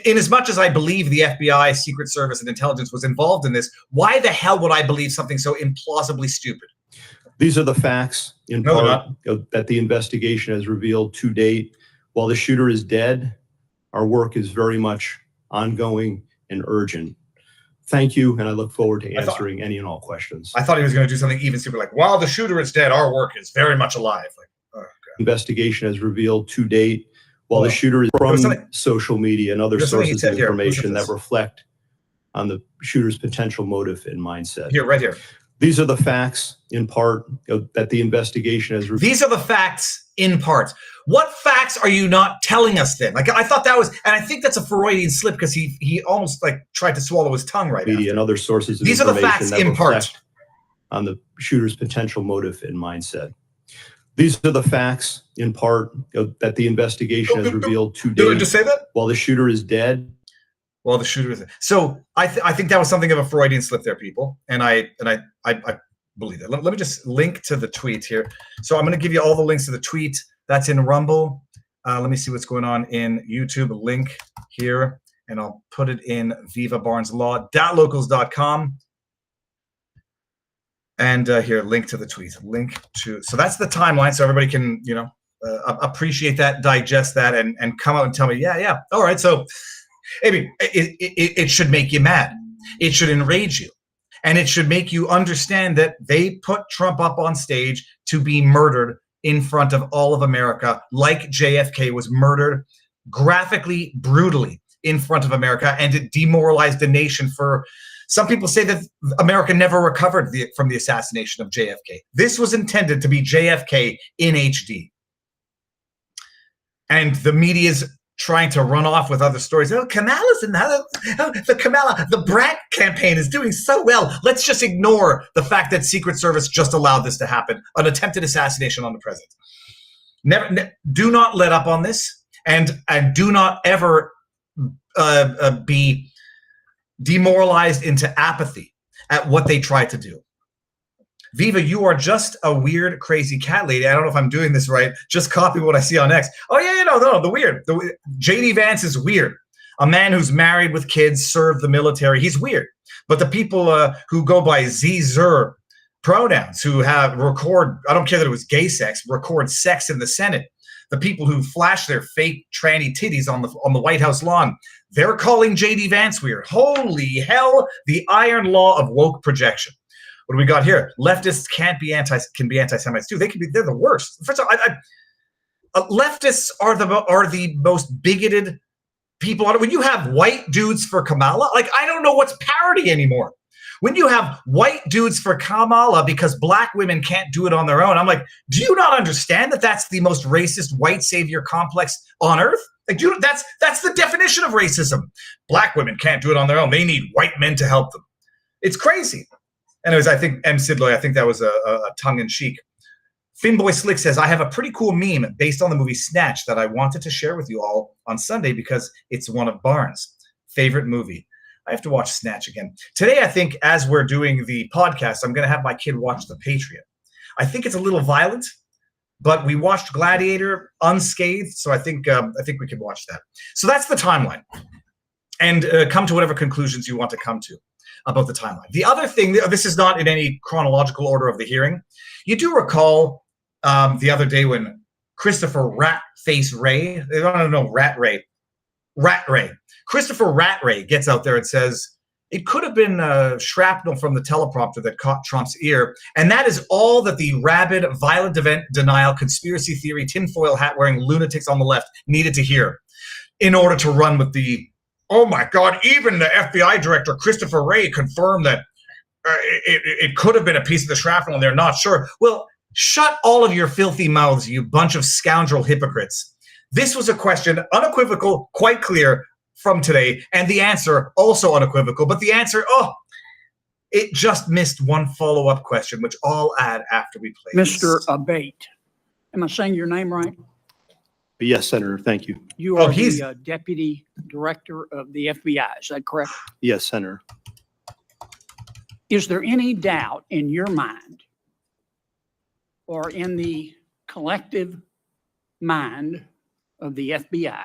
In as much as I believe the FBI, Secret Service, and intelligence was involved in this, why the hell would I believe something so implausibly stupid? These are the facts in part that the investigation has revealed to date. While the shooter is dead, our work is very much ongoing and urgent. Thank you, and I look forward to answering any and all questions. I thought he was going to do something even stupid, like, while the shooter is dead, our work is very much alive. Like, oh, God. Investigation has revealed to date, while the shooter is from social media and other sources of information that reflect on the shooter's potential motive and mindset. Here, right here. These are the facts in part that the investigation has revealed. These are the facts in part. What facts are you not telling us then? Like, I thought that was, and I think that's a Freudian slip because he almost like tried to swallow his tongue right media and other sources of These are the facts in part on the shooter's potential motive and mindset. These are the facts in part that the investigation has revealed to date. Did I just say that? While the shooter is dead. Well, the shooter is. So I think that was something of a Freudian slip there, people, and I believe it. Let me just link to the tweet here. So I'm going to give you all the links to the tweet. That's in Rumble. Let me see what's going on in YouTube. Link here, and I'll put it in vivabarneslaw.locals.com. And here, link to the tweet. So that's the timeline, so everybody can, appreciate that, digest that, and come out and tell me, yeah, all right. So, I mean, it should make you mad. It should enrage you. And it should make you understand that they put Trump up on stage to be murdered in front of all of America, like JFK was murdered graphically, brutally in front of America, and it demoralized the nation for. Some people say that America never recovered from the assassination of JFK. This was intended to be JFK in HD. And the media's trying to run off with other stories. Oh, Kamala's another. Oh, the Brat campaign is doing so well. Let's just ignore the fact that Secret Service just allowed this to happen, an attempted assassination on the president. Do not let up on this, and do not ever be demoralized into apathy at what they try to do. Viva, you are just a weird, crazy cat lady. I don't know if I'm doing this right. Just copy what I see on X. Oh, yeah, no, the weird. J.D. Vance is weird. A man who's married with kids, served the military, he's weird. But the people who go by Z-Zer pronouns, who record, I don't care that it was gay sex, record sex in the Senate. The people who flash their fake tranny titties on the White House lawn, they're calling J.D. Vance weird. Holy hell, the iron law of woke projection. What do we got here? Leftists can be anti-Semites too. They're the worst. First of all, leftists are the most bigoted people on it. When you have white dudes for Kamala, like, I don't know what's parody anymore. When you have white dudes for Kamala because black women can't do it on their own, I'm like, do you not understand that that's the most racist white savior complex on earth? Like, that's the definition of racism. Black women can't do it on their own. They need white men to help them. It's crazy. Anyways, I think M. Sidloy, I think that was a tongue-in-cheek. Finboy Slick says, I have a pretty cool meme based on the movie Snatch that I wanted to share with you all on Sunday because it's one of Barnes' favorite movie. I have to watch Snatch again. Today, I think, as we're doing the podcast, I'm going to have my kid watch The Patriot. I think it's a little violent, but we watched Gladiator unscathed, so I think we can watch that. So that's the timeline. And come to whatever conclusions you want to come to about the timeline. The other thing, this is not in any chronological order of the hearing. You do recall the other day when Christopher Rat Ray, Christopher Rattray gets out there and says, it could have been shrapnel from the teleprompter that caught Trump's ear. And that is all that the rabid, violent event denial, conspiracy theory, tinfoil hat wearing lunatics on the left needed to hear in order to run with the, oh my God, even the FBI director, Christopher Wray, confirmed that it could have been a piece of the shrapnel and they're not sure. Well, shut all of your filthy mouths, you bunch of scoundrel hypocrites. This was a question, unequivocal, quite clear, from today, and the answer also unequivocal. But the answer, it just missed one follow-up question, which I'll add after we play Mr. this. Abate. Am I saying your name right? Yes, Senator, thank you. You are he's- the Deputy Director of the FBI, is that correct? Yes, Senator. Is there any doubt in your mind or in the collective mind of the FBI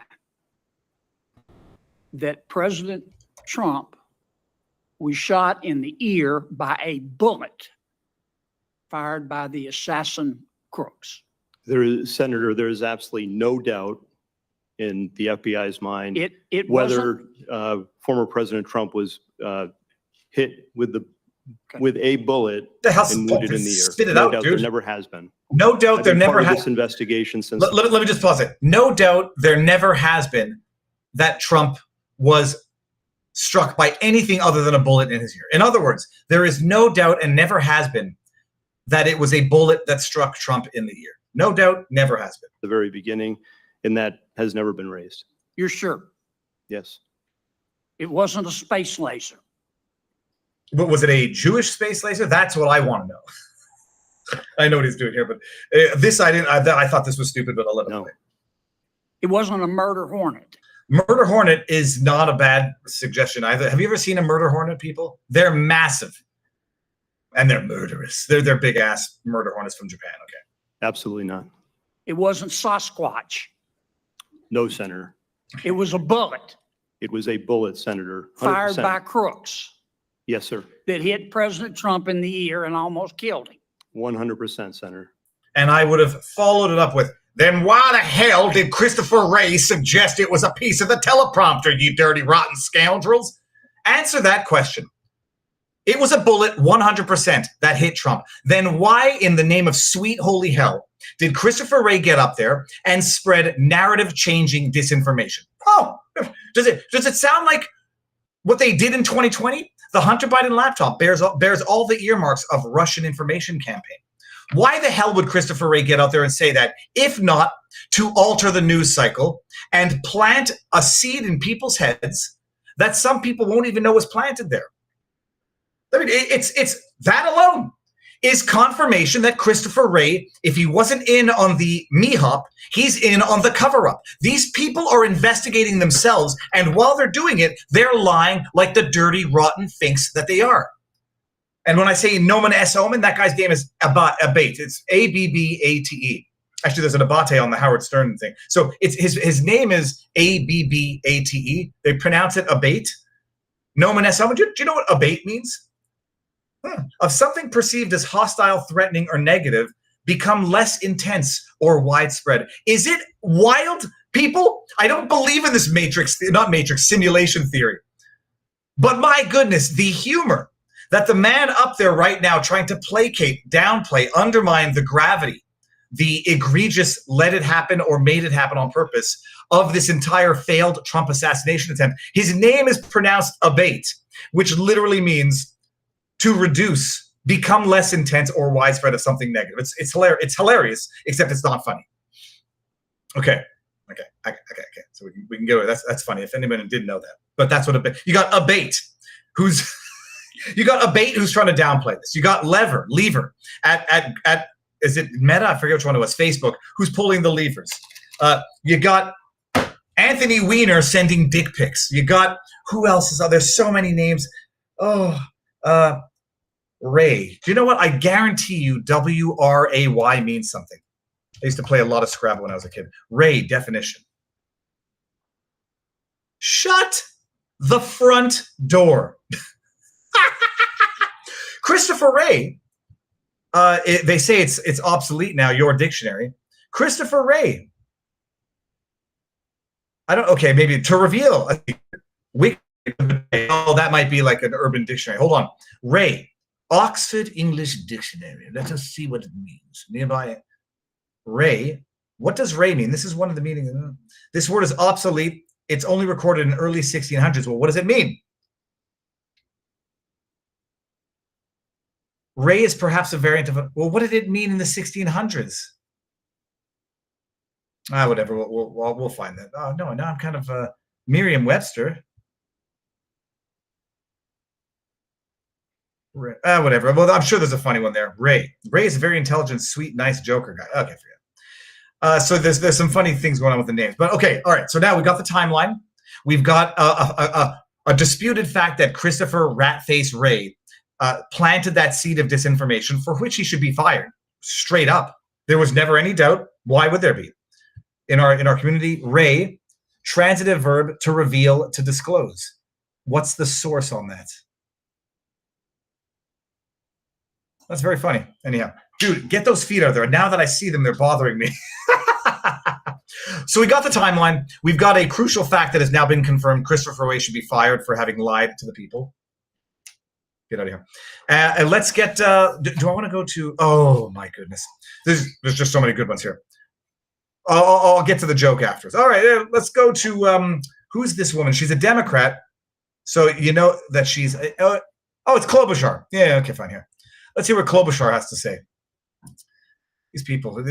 that President Trump was shot in the ear by a bullet fired by the assassin crooks? Senator, there is absolutely no doubt in the FBI's mind It whether wasn't? former President Trump was hit with Okay. a bullet The hell, and wounded in the ear. spit it No out, doubt, dude. there never has been. No doubt I've there been never part of has. this investigation since. Let me just pause it. No doubt there never has been that Trump was struck by anything other than a bullet in his ear. In other words, there is no doubt and never has been that it was a bullet that struck Trump in the ear. No doubt, never has been. The very beginning, and that has never been raised. You're sure? Yes. It wasn't a space laser. But was it a Jewish space laser? That's what I want to know. I know what he's doing here, but this I didn't. I thought this was stupid, but I'll let it No. play. It wasn't a murder hornet. Murder hornet is not a bad suggestion either. Have you ever seen a murder hornet, people? They're massive. And they're murderous. They're big ass murder hornets from Japan. Okay. Absolutely not. It wasn't Sasquatch. No, Senator. It was a bullet It was a bullet, Senator. 100%. fired by crooks Yes, sir. that hit President Trump in the ear and almost killed him. 100%, Senator. And I would have followed it up with, then why the hell did Christopher Wray suggest it was a piece of the teleprompter, you dirty, rotten scoundrels? Answer that question. It was a bullet 100% that hit Trump. Then why in the name of sweet holy hell did Christopher Wray get up there and spread narrative-changing disinformation? Oh, does it sound like what they did in 2020? The Hunter Biden laptop bears all the earmarks of Russian information campaign. Why the hell would Christopher Wray get out there and say that, if not to alter the news cycle and plant a seed in people's heads that some people won't even know was planted there? I mean, it's that alone is confirmation that Christopher Wray, if he wasn't in on the MIHOP, he's in on the cover-up. These people are investigating themselves, and while they're doing it, they're lying like the dirty, rotten finks that they are. And when I say nomen es omen, that guy's name is Abate. It's Abbate. Actually, there's an Abate on the Howard Stern thing. So it's his name is Abbate. They pronounce it Abate. Nomen es omen. Do you know what Abate means? Of something perceived as hostile, threatening, or negative become less intense or widespread. Is it wild, people? I don't believe in this simulation theory. But my goodness, the humor that the man up there right now trying to placate, downplay, undermine the gravity, the egregious let it happen or made it happen on purpose of this entire failed Trump assassination attempt. His name is pronounced Abate, which literally means to reduce, become less intense or widespread of something negative. It's hilarious, except it's not funny. Okay. So we can go. That's funny. If anybody didn't know that, but that's what Abate. You got Abate, who's trying to downplay this. You got Lever at is it Meta? I forget which one it was. Facebook, who's pulling the levers. You got Anthony Weiner sending dick pics. You got who else is? There's so many names. Ray. Do you know what? I guarantee you W-R-A-Y means something. I used to play a lot of Scrabble when I was a kid. Ray, definition. Shut the front door. Christopher Wray, they say it's obsolete now, your dictionary. Christopher Wray. Maybe to reveal. That might be like an urban dictionary. Hold on. Ray. Oxford English Dictionary. Let us see what it means. Nearby, Ray. What does Ray mean? This is one of the meanings. This word is obsolete. It's only recorded in early 1600s. Well, what does it mean? Ray is perhaps a variant of what did it mean in the 1600s? Whatever. We'll find that. Oh no, now I'm kind of Merriam-Webster. Whatever. Well, I'm sure there's a funny one there. Ray. Ray is a very intelligent, sweet, nice Joker guy. Okay, forget. So there's some funny things going on with the names. But okay, all right. So now we've got the timeline. We've got a disputed fact that Christopher Ratface Ray planted that seed of disinformation for which he should be fired. Straight up. There was never any doubt. Why would there be? In our community, Ray, transitive verb to reveal, to disclose. What's the source on that? That's very funny. Anyhow, dude, get those feet out of there. Now that I see them, they're bothering me. So we got the timeline. We've got a crucial fact that has now been confirmed. Christopher Ray should be fired for having lied to the people. Get out of here. And let's get, do I want to go to, oh my goodness. There's just so many good ones here. I'll get to the joke afterwards. All right, let's go to, who's this woman? She's a Democrat. So you know that she's, oh, it's Klobuchar. Yeah, okay, fine, here. Let's hear what Klobuchar has to say. These people,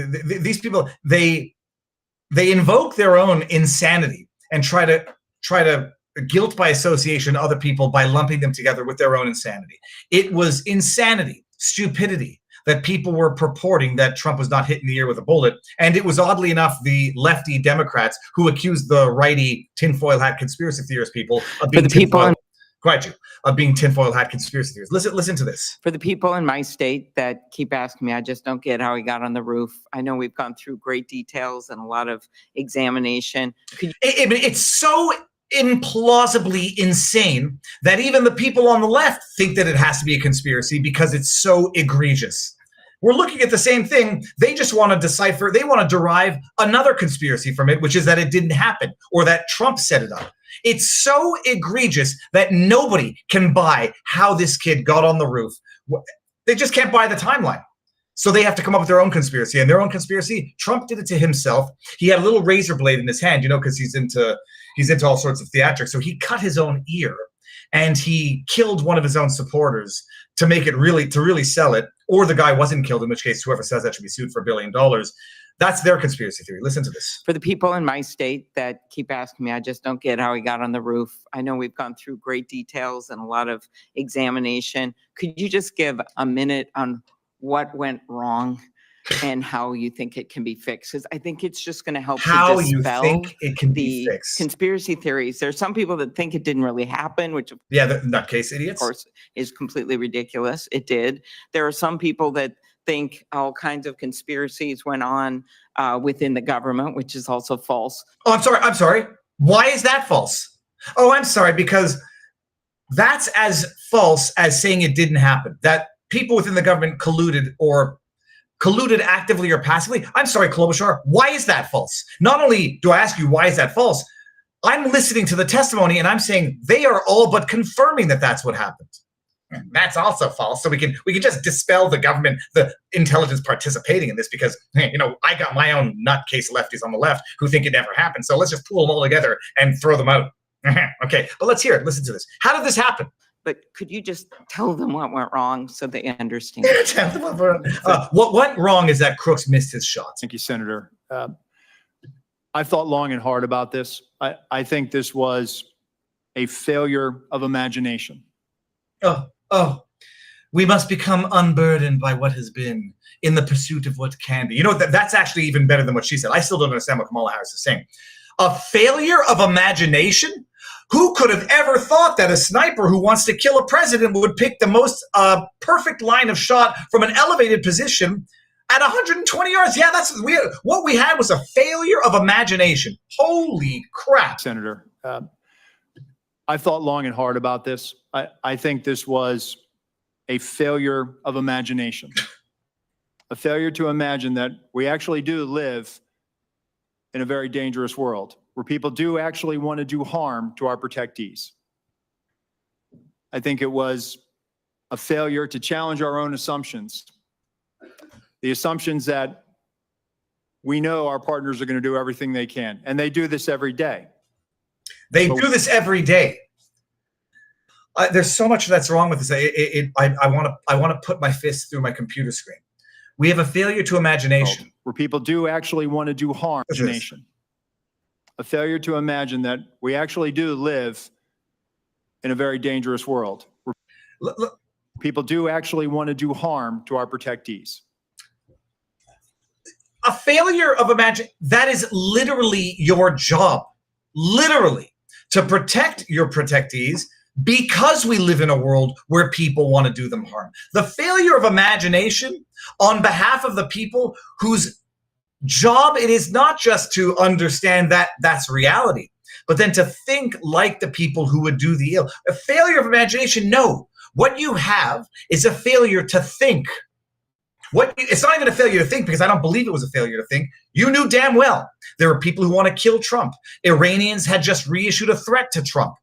they invoke their own insanity and try to guilt by association other people by lumping them together with their own insanity. It was insanity, stupidity, that people were purporting that Trump was not hit in the ear with a bullet. And it was, oddly enough, the lefty Democrats who accused the righty tinfoil hat conspiracy theorist people of being tinfoil hat conspiracy theorists. Listen to this. For the people in my state that keep asking me, I just don't get how he got on the roof. I know we've gone through great details and a lot of examination. It's so implausibly insane that even the people on the left think that it has to be a conspiracy because it's so egregious. We're looking at the same thing. They just want to decipher, they want to derive another conspiracy from it, which is that it didn't happen or that Trump set it up. It's so egregious that nobody can buy how this kid got on the roof. They just can't buy the timeline. So they have to come up with their own conspiracy. And their own conspiracy, Trump did it to himself. He had a little razor blade in his hand, because he's into all sorts of theatrics. So he cut his own ear and he killed one of his own supporters to make it really sell it. Or the guy wasn't killed, in which case whoever says that should be sued for $1 billion. That's their conspiracy theory. Listen to this. For the people in my state that keep asking me, I just don't get how he got on the roof. I know we've gone through great details and a lot of examination. Could you just give a minute on what went wrong and how you think it can be fixed? Because I think it's just going to help how to dispel you think it can be the fixed. Conspiracy theories. There's some people that think it didn't really happen, which yeah, the nutcase idiots, of course, is completely ridiculous. It did. There are some people that think all kinds of conspiracies went on within the government, which is also false. Oh, I'm sorry. Why is that false? Oh, I'm sorry, because that's as false as saying it didn't happen. That people within the government colluded actively or passively. I'm sorry, Klobuchar. Why is that false? Not only do I ask you, why is that false? I'm listening to the testimony and I'm saying they are all but confirming that that's what happened. That's also false. So we can just dispel the government, the intelligence participating in this, because I got my own nutcase lefties on the left who think it never happened. So let's just pool them all together and throw them out. Okay, but let's hear it. Listen to this. How did this happen? But could you just tell them what went wrong so they understand? What went wrong is that Crooks missed his shots. Thank you, Senator. I've thought long and hard about this. I think this was a failure of imagination. Oh, we must become unburdened by what has been in the pursuit of what can be. That's actually even better than what she said. I still don't understand what Kamala Harris is saying. A failure of imagination? Who could have ever thought that a sniper who wants to kill a president would pick the most perfect line of shot from an elevated position at 120 yards? Yeah, that's weird. What we had was a failure of imagination. Holy crap. Senator, I've thought long and hard about this. I think this was a failure of imagination. A failure to imagine that we actually do live in a very dangerous world where people do actually want to do harm to our protectees. I think it was a failure to challenge our own assumptions. The assumptions that we know our partners are going to do everything they can, and they do this every day. They do this every day. There's so much that's wrong with this. I want to put my fist through my computer screen. We have a failure to imagination. Where people do actually want to do harm. Imagination. a failure to imagine that we actually do live in a very dangerous world. People do actually want to do harm to our protectees. A failure of imagine, that is literally your job, literally, to protect your protectees because we live in a world where people want to do them harm. The failure of imagination on behalf of the people whose job it is not just to understand that that's reality, but then to think like the people who would do the ill. A failure of imagination, no. What you have is a failure to think. It's not even a failure to think, because I don't believe it was a failure to think. You knew damn well there are people who want to kill Trump. Iranians had just reissued a threat to Trump.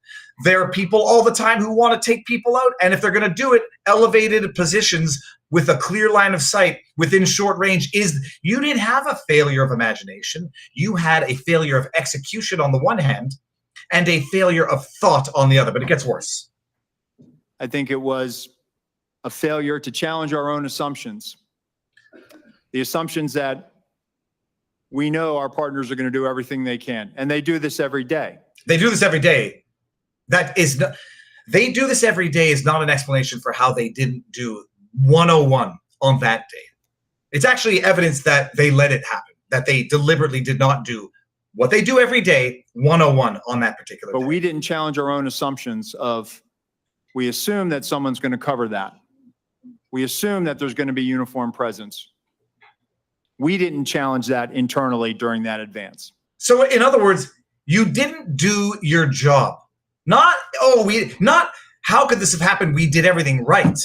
There are people all the time who want to take people out, and if they're going to do it, elevated positions with a clear line of sight within short range you didn't have a failure of imagination. You had a failure of execution on the one hand and a failure of thought on the other, but it gets worse. I think it was a failure to challenge our own assumptions. The assumptions that we know our partners are going to do everything they can, and they do this every day. They do this every day. They do this every day is not an explanation for how they didn't do 101 on that day. It's actually evidence that they let it happen, that they deliberately did not do what they do every day, 101 on that particular day. But we didn't challenge our own assumptions of, we assume that someone's going to cover that. We assume that there's going to be uniform presence. We didn't challenge that internally during that advance. So in other words, you didn't do your job. Not how could this have happened? We did everything right.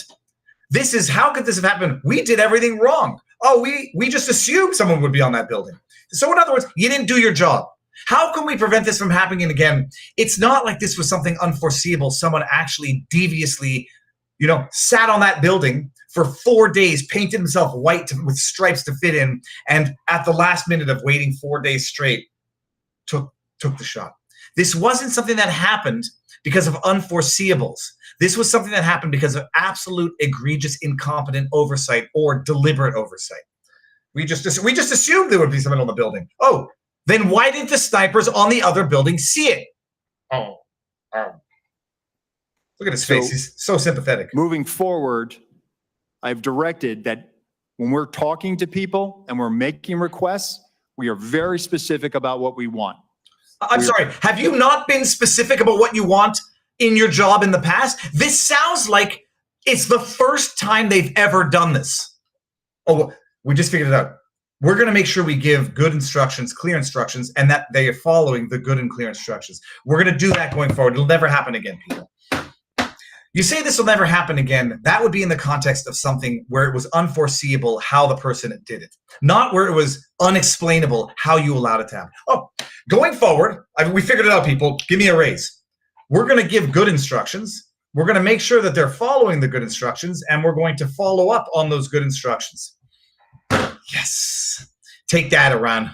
This is, how could this have happened? We did everything wrong. Oh, we just assumed someone would be on that building. So in other words, you didn't do your job. How can we prevent this from happening again? It's not like this was something unforeseeable. Someone actually deviously, sat on that building for 4 days, painted himself white with stripes to fit in, and at the last minute of waiting 4 days straight, took the shot. This wasn't something that happened because of unforeseeables. This was something that happened because of absolute egregious, incompetent oversight or deliberate oversight. We just assumed there would be someone on the building. Oh, then why didn't the snipers on the other building see it? Oh. Look at his face. He's so sympathetic. Moving forward, I've directed that when we're talking to people and we're making requests, we are very specific about what we want. I'm sorry, have you not been specific about what you want in your job in the past? This sounds like it's the first time they've ever done this. Oh, we just figured it out. We're going to make sure we give good instructions, clear instructions, and that they are following the good and clear instructions. We're going to do that going forward. It'll never happen again, people. You say this will never happen again. That would be in the context of something where it was unforeseeable how the person did it, not where it was unexplainable how you allowed it to happen. Oh, going forward, we figured it out, people. Give me a raise. We're going to give good instructions. We're going to make sure that they're following the good instructions, and we're going to follow up on those good instructions. Yes. Take that, Iran.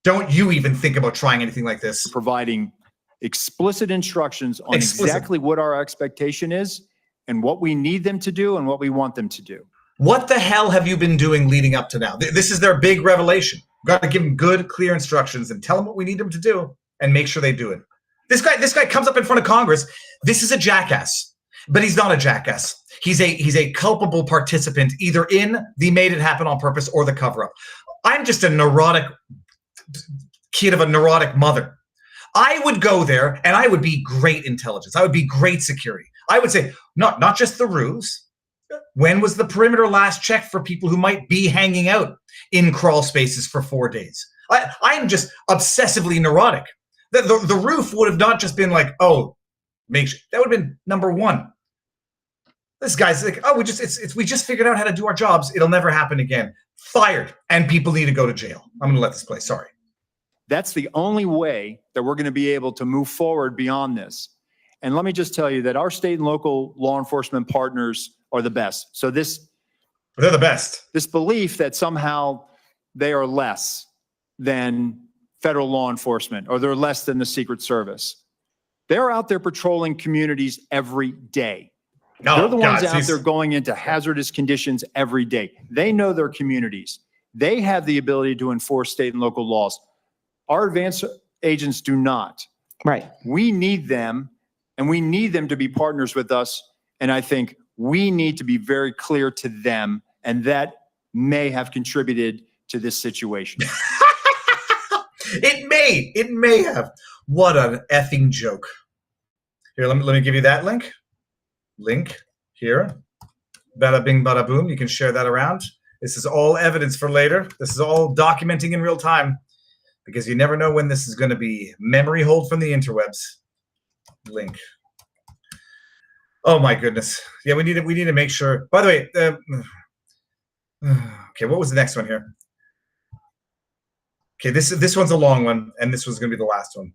Don't you even think about trying anything like this. Providing explicit instructions on exactly what our expectation is and what we need them to do and what we want them to do. What the hell have you been doing leading up to now? This is their big revelation. We've got to give them good, clear instructions and tell them what we need them to do and make sure they do it. This guy comes up in front of Congress. This is a jackass, but he's not a jackass. He's a culpable participant either in the made it happen on purpose or the cover up. I'm just a neurotic kid of a neurotic mother. I would go there and I would be great intelligence. I would be great security. I would say, not just the ruse. When was the perimeter last checked for people who might be hanging out in crawl spaces for 4 days? I'm just obsessively neurotic. The roof would have not just been like, oh, make sure. That would have been number one. This guy's like, oh, we just figured out how to do our jobs. It'll never happen again. Fired, and people need to go to jail. I'm going to let this play. Sorry. That's the only way that we're going to be able to move forward beyond this. And let me just tell you that our state and local law enforcement partners are the best. So they're the best. This belief that somehow they are less than federal law enforcement or they're less than the Secret Service. They're out there patrolling communities every day. They're the ones out there going into hazardous conditions every day. They know their communities. They have the ability to enforce state and local laws. Our agents do not. Right. We need them, and we need them to be partners with us. And I think we need to be very clear to them, and that may have contributed to this situation. It may have. What an effing joke. Here, let me give you that link. Link here. Bada bing, bada boom. You can share that around. This is all evidence for later. This is all documenting in real time, because you never know when this is going to be memory hold from the interwebs. Link. Oh my goodness. Yeah, we need to make sure. By the way, okay, what was the next one here? Okay, this one's a long one, and this was going to be the last one.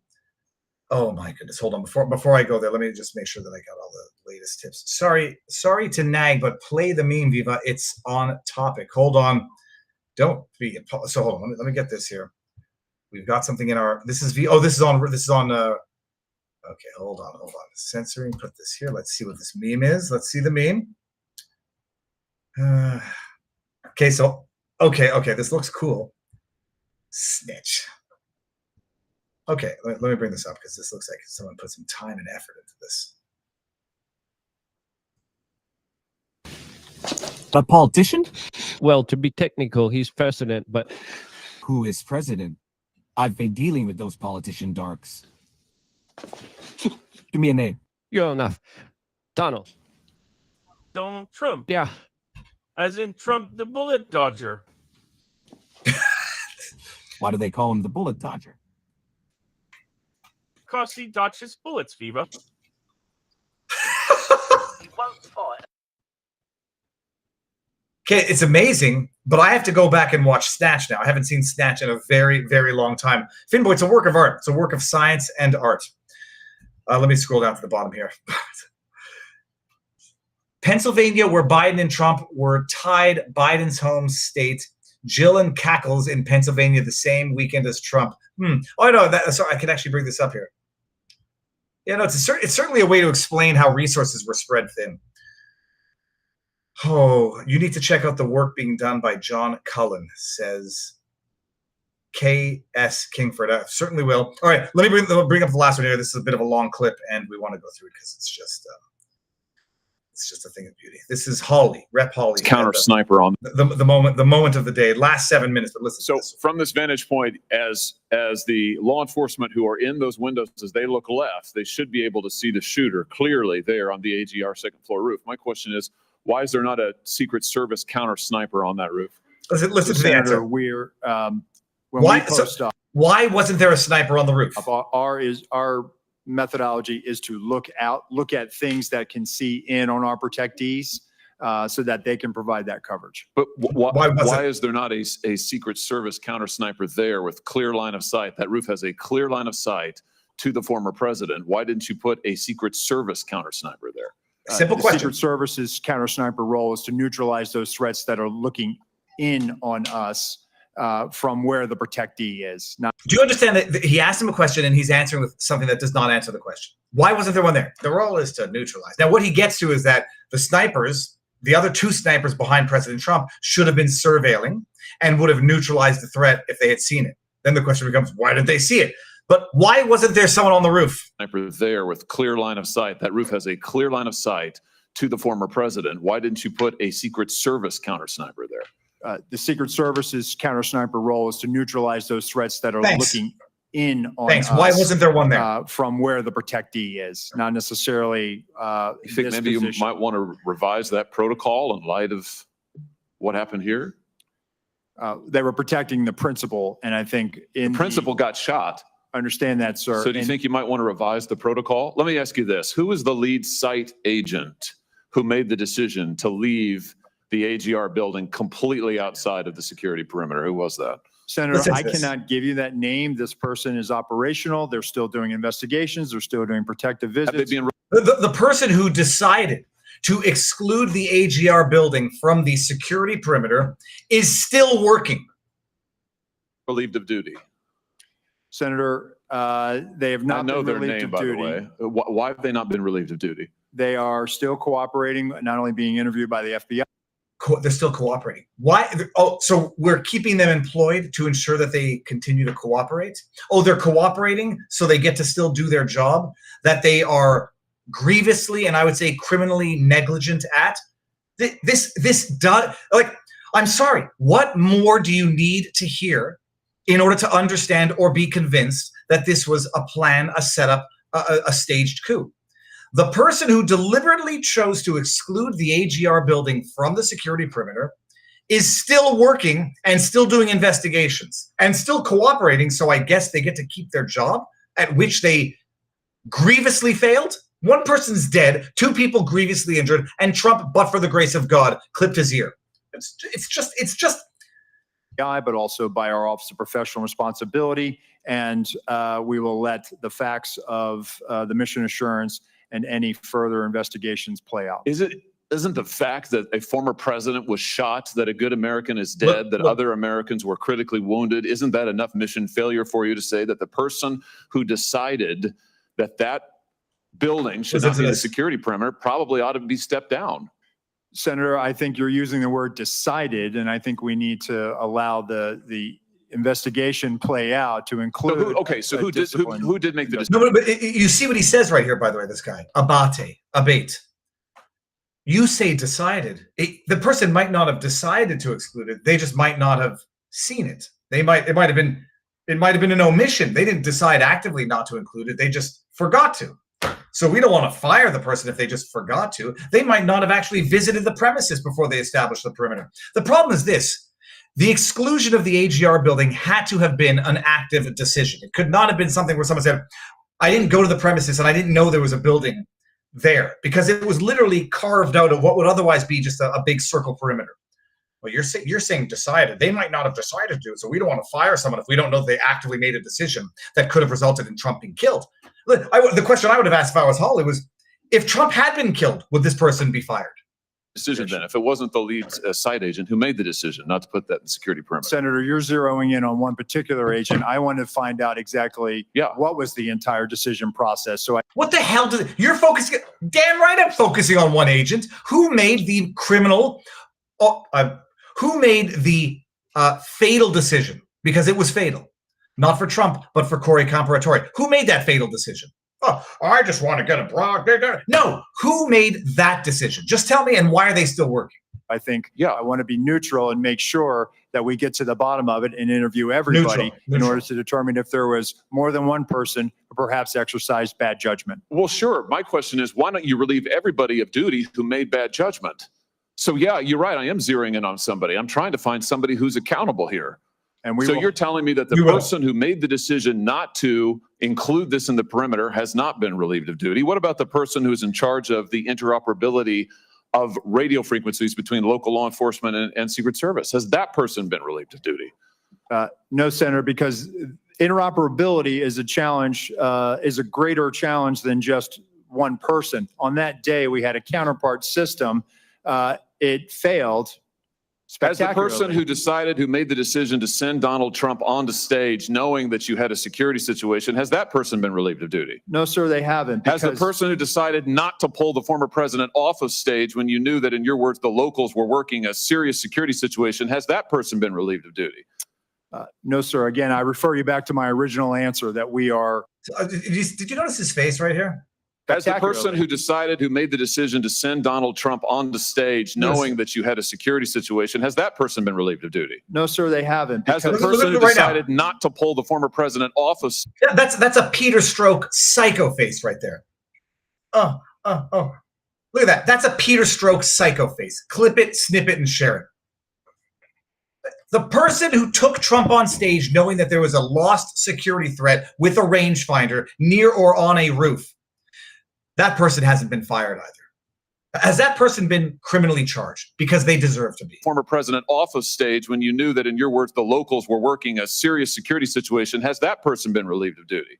Oh my goodness. Hold on. Before I go there, let me just make sure that I got all the latest tips. Sorry to nag, but play the meme, Viva. It's on topic. Hold on. Don't be so. Hold on. Let me get this here. We've got something in our. This is on. Okay, hold on. Censoring. Put this here. Let's see what this meme is. Let's see the meme. Okay. So okay. This looks cool. Snitch. Okay, let me bring this up, because this looks like someone put some time and effort into this. A politician? Well, to be technical, he's president, but Who is president? I've been dealing with those politician darks. Give me a name. you're enough. Donald. Donald Trump, Yeah. as in Trump the bullet dodger. Why do they call him the bullet dodger? Because he dodges bullets, Viva. Okay, it's amazing, but I have to go back and watch Snatch now. I haven't seen Snatch in a very, very long time. Finboy, it's a work of art. It's a work of science and art. Let me scroll down to the bottom here. Pennsylvania, where Biden and Trump were tied, Biden's home state. Gillen cackles in Pennsylvania the same weekend as Trump. Oh, no, sorry, I can actually bring this up here. Yeah, no, it's certainly a way to explain how resources were spread thin. Oh, you need to check out the work being done by John Cullen, says K.S. Kingford. I certainly will. All right, let me bring up the last one here. This is a bit of a long clip, and we want to go through it because it's just a thing of beauty. This is Hawley, Rep. Hawley. Counter sniper on the moment of the day. Last 7 minutes, but listen. So from this vantage point, as the law enforcement who are in those windows, as they look left, they should be able to see the shooter clearly there on the AGR second floor roof. My question is, why is there not a Secret Service counter sniper on that roof? Listen to the answer. We're Why wasn't there a sniper on the roof? Our methodology is to look at things that can see in on our protectees, so that they can provide that coverage. But why is there not a Secret Service counter sniper there with clear line of sight? That roof has a clear line of sight to the former president. Why didn't you put a Secret Service counter sniper there? Simple question. Secret Service's counter sniper role is to neutralize those threats that are looking in on us from where the protectee is. Do you understand that he asked him a question and he's answering with something that does not answer the question? Why wasn't there one there? The role is to neutralize. Now, what he gets to is that the snipers, the other two snipers behind President Trump, should have been surveilling and would have neutralized the threat if they had seen it. Then the question becomes, why didn't they see it? But why wasn't there someone on the roof? Sniper there with clear line of sight. That roof has a clear line of sight to the former president. Why didn't you put a Secret Service counter sniper there? The Secret Service's counter sniper role is to neutralize those threats that are looking in on us. Why wasn't there one there? From where the protectee is, not necessarily. You think maybe you might want to revise that protocol in light of what happened here? They were protecting the principal, and I think the principal got shot. Understand that, sir. So do you think you might want to revise the protocol? Let me ask you this. Who was the lead site agent who made the decision to leave the AGR building completely outside of the security perimeter? Who was that? Senator, I cannot give you that name. This person is operational. They're still doing investigations. They're still doing protective visits. The person who decided to exclude the AGR building from the security perimeter is still working. Relieved of duty. Senator, they have not been relieved of duty. I know their name, by the way. Why have they not been relieved of duty? They are still cooperating, not only being interviewed by the FBI. they're still cooperating. Why? Oh, so we're keeping them employed to ensure that they continue to cooperate. Oh, they're cooperating so they get to still do their job that they are grievously and I would say criminally negligent at. This does, like, I'm sorry, what more do you need to hear in order to understand or be convinced that this was a plan, a setup, a staged coup? The person who deliberately chose to exclude the AGR building from the security perimeter is still working and still doing investigations and still cooperating. So I guess they get to keep their job, at which they grievously failed. One person's dead, 2 people grievously injured, and Trump, but for the grace of God, clipped his ear. It's just. But also by our Office of Professional Responsibility, and we will let the facts of the mission assurance and any further investigations play out. Isn't the fact that a former president was shot, that a good American is dead, that other Americans were critically wounded, isn't that enough mission failure for you to say that the person who decided that that building should not be the security perimeter probably ought to be stepped down? Senator, I think you're using the word decided, and I think we need to allow the investigation play out to include. So who did make the decision? No, but you see what he says right here, by the way, this guy, abate. You say decided. The person might not have decided to exclude it. They just might not have seen it. It might have been an omission. They didn't decide actively not to include it. They just forgot to. So we don't want to fire the person if they just forgot to. They might not have actually visited the premises before they established the perimeter. The problem is this. The exclusion of the AGR building had to have been an active decision. It could not have been something where someone said, I didn't go to the premises and I didn't know there was a building there, because it was literally carved out of what would otherwise be just a big circle perimeter. Well, you're saying decided. They might not have decided to do it, so we don't want to fire someone if we don't know they actively made a decision that could have resulted in Trump being killed. The question I would have asked if I was Hawley was, if Trump had been killed, would this person be fired? Decision then, if it wasn't the lead site agent who made the decision not to put that in the security perimeter. Senator, you're zeroing in on one particular agent. I want to find out exactly what was the entire decision process. So what the hell you're focusing? Damn right, I'm focusing on one agent who made the criminal, who made the fatal decision, because it was fatal, not for Trump, but for Corey Comparatore. Who made that fatal decision? Oh, I just want to get a broad. No, who made that decision? Just tell me, and why are they still working? I think, I want to be neutral and make sure that we get to the bottom of it and interview everybody in order to determine if there was more than one person who perhaps exercised bad judgment. Well, sure. My question is, why don't you relieve everybody of duty who made bad judgment? So yeah, you're right. I am zeroing in on somebody. I'm trying to find somebody who's accountable here. And you're telling me that the person who made the decision not to include this in the perimeter has not been relieved of duty? What about the person who's in charge of the interoperability of radio frequencies between local law enforcement and Secret Service? Has that person been relieved of duty? No, Senator, because interoperability is a challenge, is a greater challenge than just one person. On that day, we had a counterpart system. It failed. As the person who made the decision to send Donald Trump onto stage knowing that you had a security situation, has that person been relieved of duty? No, sir, they haven't. Has the person who decided not to pull the former president off of stage when you knew that, in your words, the locals were working a serious security situation, has that person been relieved of duty? No, sir. Again, I refer you back to my original answer that we are. Did you notice his face right here? As the person who made the decision to send Donald Trump onto stage knowing that you had a security situation, has that person been relieved of duty? No, sir, they haven't. Has the person who decided not to pull the former president off of stage? That's a Peter Strzok psycho face right there. Oh. Look at that. That's a Peter Strzok psycho face. Clip it, snip it, and share it. The person who took Trump on stage knowing that there was a lost security threat with a rangefinder near or on a roof, that person hasn't been fired either. Has that person been criminally charged? Because they deserve to be. Former president off of stage when you knew that, in your words, the locals were working a serious security situation, has that person been relieved of duty?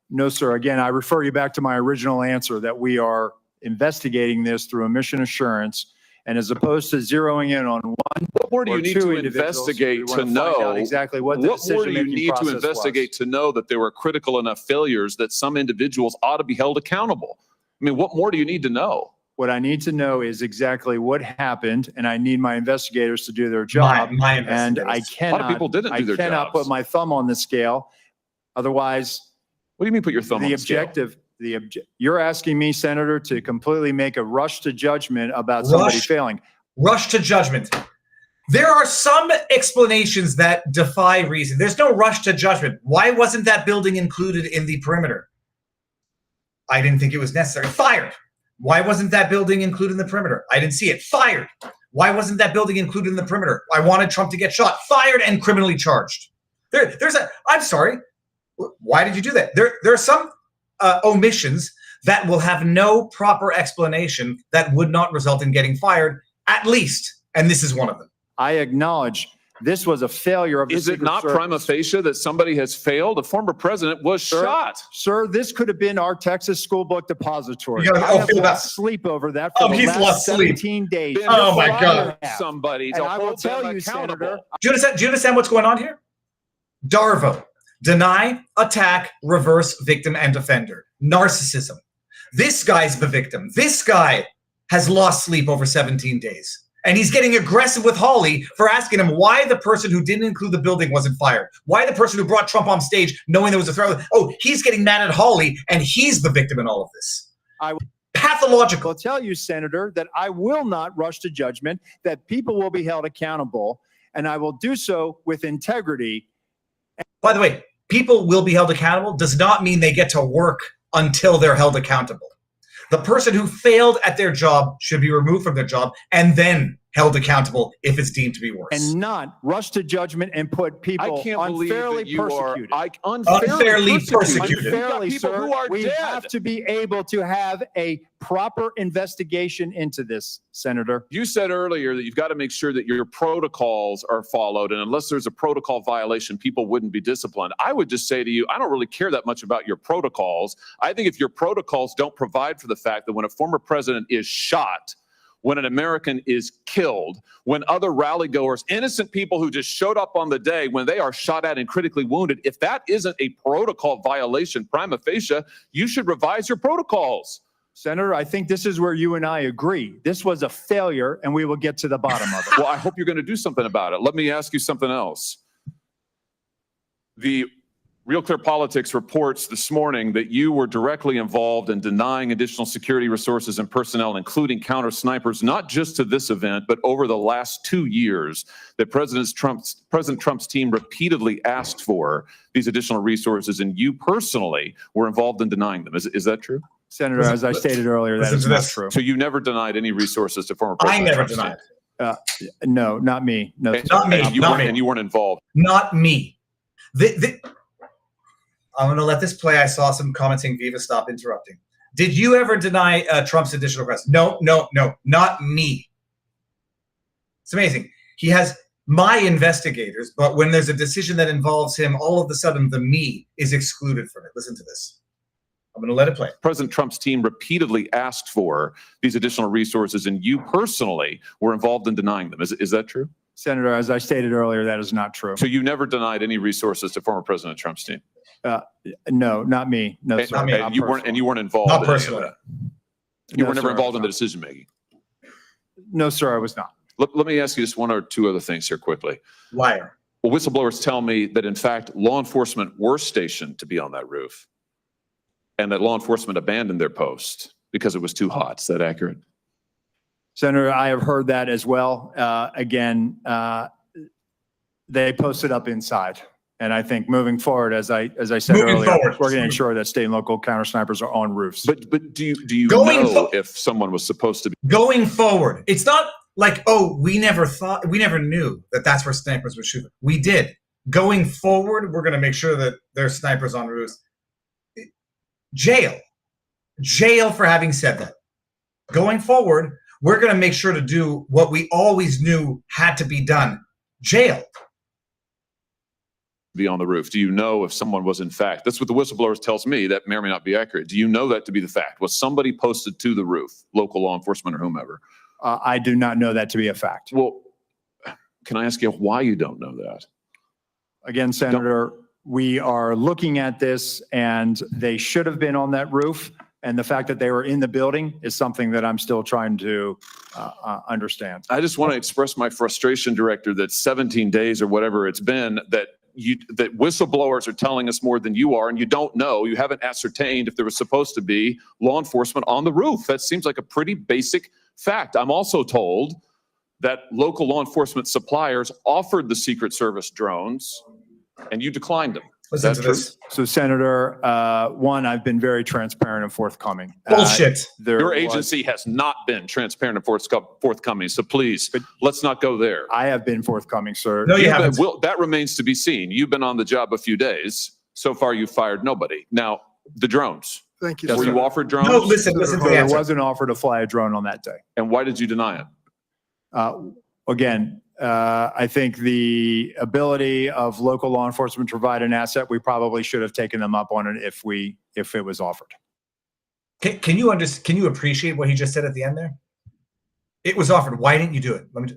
No, sir. Again, I refer you back to my original answer that we are investigating this through a mission assurance. And as opposed to zeroing in on one, what more do you need to investigate to know exactly what the decision-making process was? Investigate to know that there were critical enough failures that some individuals ought to be held accountable? I mean, what more do you need to know? What I need to know is exactly what happened, and I need my investigators to do their job. My And I investigators. cannot, A lot of people didn't do their I cannot jobs. put my thumb on the scale. Otherwise, What do you mean put your thumb on the the scale? objective, you're asking me, Senator, to completely make a rush to judgment about somebody Rush. failing. Rush to judgment. There are some explanations that defy reason. There's no rush to judgment. Why wasn't that building included in the perimeter? I didn't think it was necessary. Fired. Why wasn't that building included in the perimeter? I didn't see it. Fired. Why wasn't that building included in the perimeter? I wanted Trump to get shot. Fired and criminally charged. I'm sorry. Why did you do that? There are some omissions that will have no proper explanation that would not result in getting fired, at least. And this is one of them. I acknowledge this was a failure of the Is it Secret not Service. prima facie that somebody has failed? A former president was shot. Sir, this could have been our Texas school book depository. You gotta- I have feel lost that. sleep over that for the he's last lost sleep. 17 days. Been Oh my fired God. Somebody to And I will hold tell them you, accountable. Senator, Do you understand what's going on here? Darvo. Deny, attack, reverse, victim, and defender. Narcissism. This guy's the victim. This guy has lost sleep over 17 days. And he's getting aggressive with Hawley for asking him why the person who didn't include the building wasn't fired. Why the person who brought Trump on stage knowing there was a threat. Oh, he's getting mad at Hawley and he's the victim in all of this. Pathological. I'll tell you, Senator, that I will not rush to judgment, that people will be held accountable, and I will do so with integrity. By the way, people will be held accountable does not mean they get to work until they're held accountable. The person who failed at their job should be removed from their job and then held accountable if it's deemed to be worse. And not rush to judgment and put people I can't believe unfairly that you are persecuted. Unfairly persecuted. Unfairly, people sir, who are we dead. have to be able to have a proper investigation into this, Senator. You said earlier that you've got to make sure that your protocols are followed, and unless there's a protocol violation, people wouldn't be disciplined. I would just say to you, I don't really care that much about your protocols. I think if your protocols don't provide for the fact that when a former president is shot, when an American is killed, when other rally goers, innocent people who just showed up on the day, when they are shot at and critically wounded, if that isn't a protocol violation prima facie, you should revise your protocols. Senator, I think this is where you and I agree. This was a failure, and we will get to the bottom of it. Well, I hope you're going to do something about it. Let me ask you something else. The Real Clear Politics reports this morning that you were directly involved in denying additional security resources and personnel, including counter snipers, not just to this event, but over the last 2 years, that President Trump's team repeatedly asked for these additional resources, and you personally were involved in denying them. Is that true? Senator, as I stated earlier, that is not true. So you never denied any resources to former I President never Trump's denied. team? No, not me. No, And- Not me, and you not weren't- me. And you weren't involved. Not me. I'm going to let this play. I saw some commenting. Viva, stop interrupting. Did you ever deny Trump's additional request? No, not me. It's amazing. He has my investigators, but when there's a decision that involves him, all of a sudden the me is excluded from it. Listen to this. I'm going to let it play. President Trump's team repeatedly asked for these additional resources, and you personally were involved in denying them. Is that true? Senator, as I stated earlier, that is not true. So you never denied any resources to former President Trump's team? No, not me. No, And, sir. not me. and you weren't involved Not in any of personally. that? You No, were never sir, I involved was in the not. decision making? No, sir, I was not. Let me ask you just one or two other things here quickly. Liar. Well, whistleblowers tell me that in fact, law enforcement were stationed to be on that roof and that law enforcement abandoned their post because it was too hot. Is that accurate? Senator, I have heard that as well. Again, they posted up inside. And I think moving forward, as I said Moving earlier, forward. we're going to ensure that state and local counter snipers are on roofs. But do you Going know fo- if someone was supposed to be? Going forward, it's not like, oh, we never knew that that's where snipers were shooting. We did. Going forward, we're going to make sure that there's snipers on roofs. Jail for having said that. Going forward, we're going to make sure to do what we always knew had to be done. Jail. Be on the roof? Do you know if someone was in fact, that's what the whistleblowers tells me, that may or may not be accurate. Do you know that to be the fact? Was somebody posted to the roof, local law enforcement or whomever? I do not know that to be a fact. Well, can I ask you why you don't know that? Again, Senator, we are looking at this and they should have been on that roof. And the fact that they were in the building is something that I'm still trying to understand. I just want to express my frustration, Director, that 17 days or whatever it's been, that whistleblowers are telling us more than you are, and you don't know, you haven't ascertained if there was supposed to be law enforcement on the roof. That seems like a pretty basic fact. I'm also told that local law enforcement suppliers offered the Secret Service drones, and you declined them. Is Listen that to true? this. So Senator, one, I've been very transparent and forthcoming. Bullshit. Your agency has not been transparent and forthcoming, so please, let's not go there. I have been forthcoming, sir. No, you haven't. That remains to be seen. You've been on the job a few days. So far, you've fired nobody. Now, the drones. Thank you. Were sir. you offered drones? No, listen to the There answer. was an offer to fly a drone on that day. And why did you deny it? Again, I think the ability of local law enforcement to provide an asset, we probably should have taken them up on it if it was offered. Can you appreciate what he just said at the end there? It was offered. Why didn't you do it? Let me.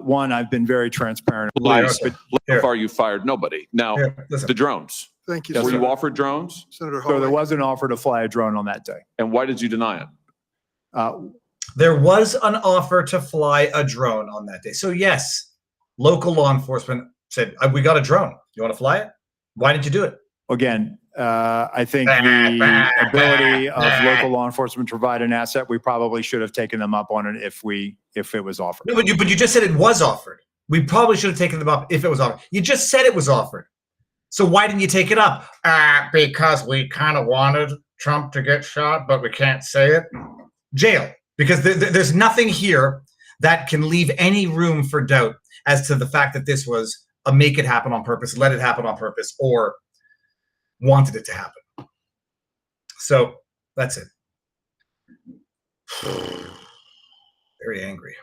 One, I've been very transparent. Please, okay. so far you fired nobody. Now, Here, listen. the drones. Thank you. Were sir. you offered drones? Senator So there Hawley. was an offer to fly a drone on that day. And why did you deny it? There was an offer to fly a drone on that day. So yes, local law enforcement said, we got a drone. You want to fly it? Why didn't you do it? Again, I think the ability of local law enforcement to provide an asset, we probably should have taken them up on it if it was offered. No, but you just said it was offered. We probably should have taken them up if it was offered. You just said it was offered. So why didn't you take it up? Because we kind of wanted Trump to get shot, but we can't say it. Jail. Because there's nothing here that can leave any room for doubt as to the fact that this was a make it happen on purpose, let it happen on purpose, or wanted it to happen. So that's it. Very angry.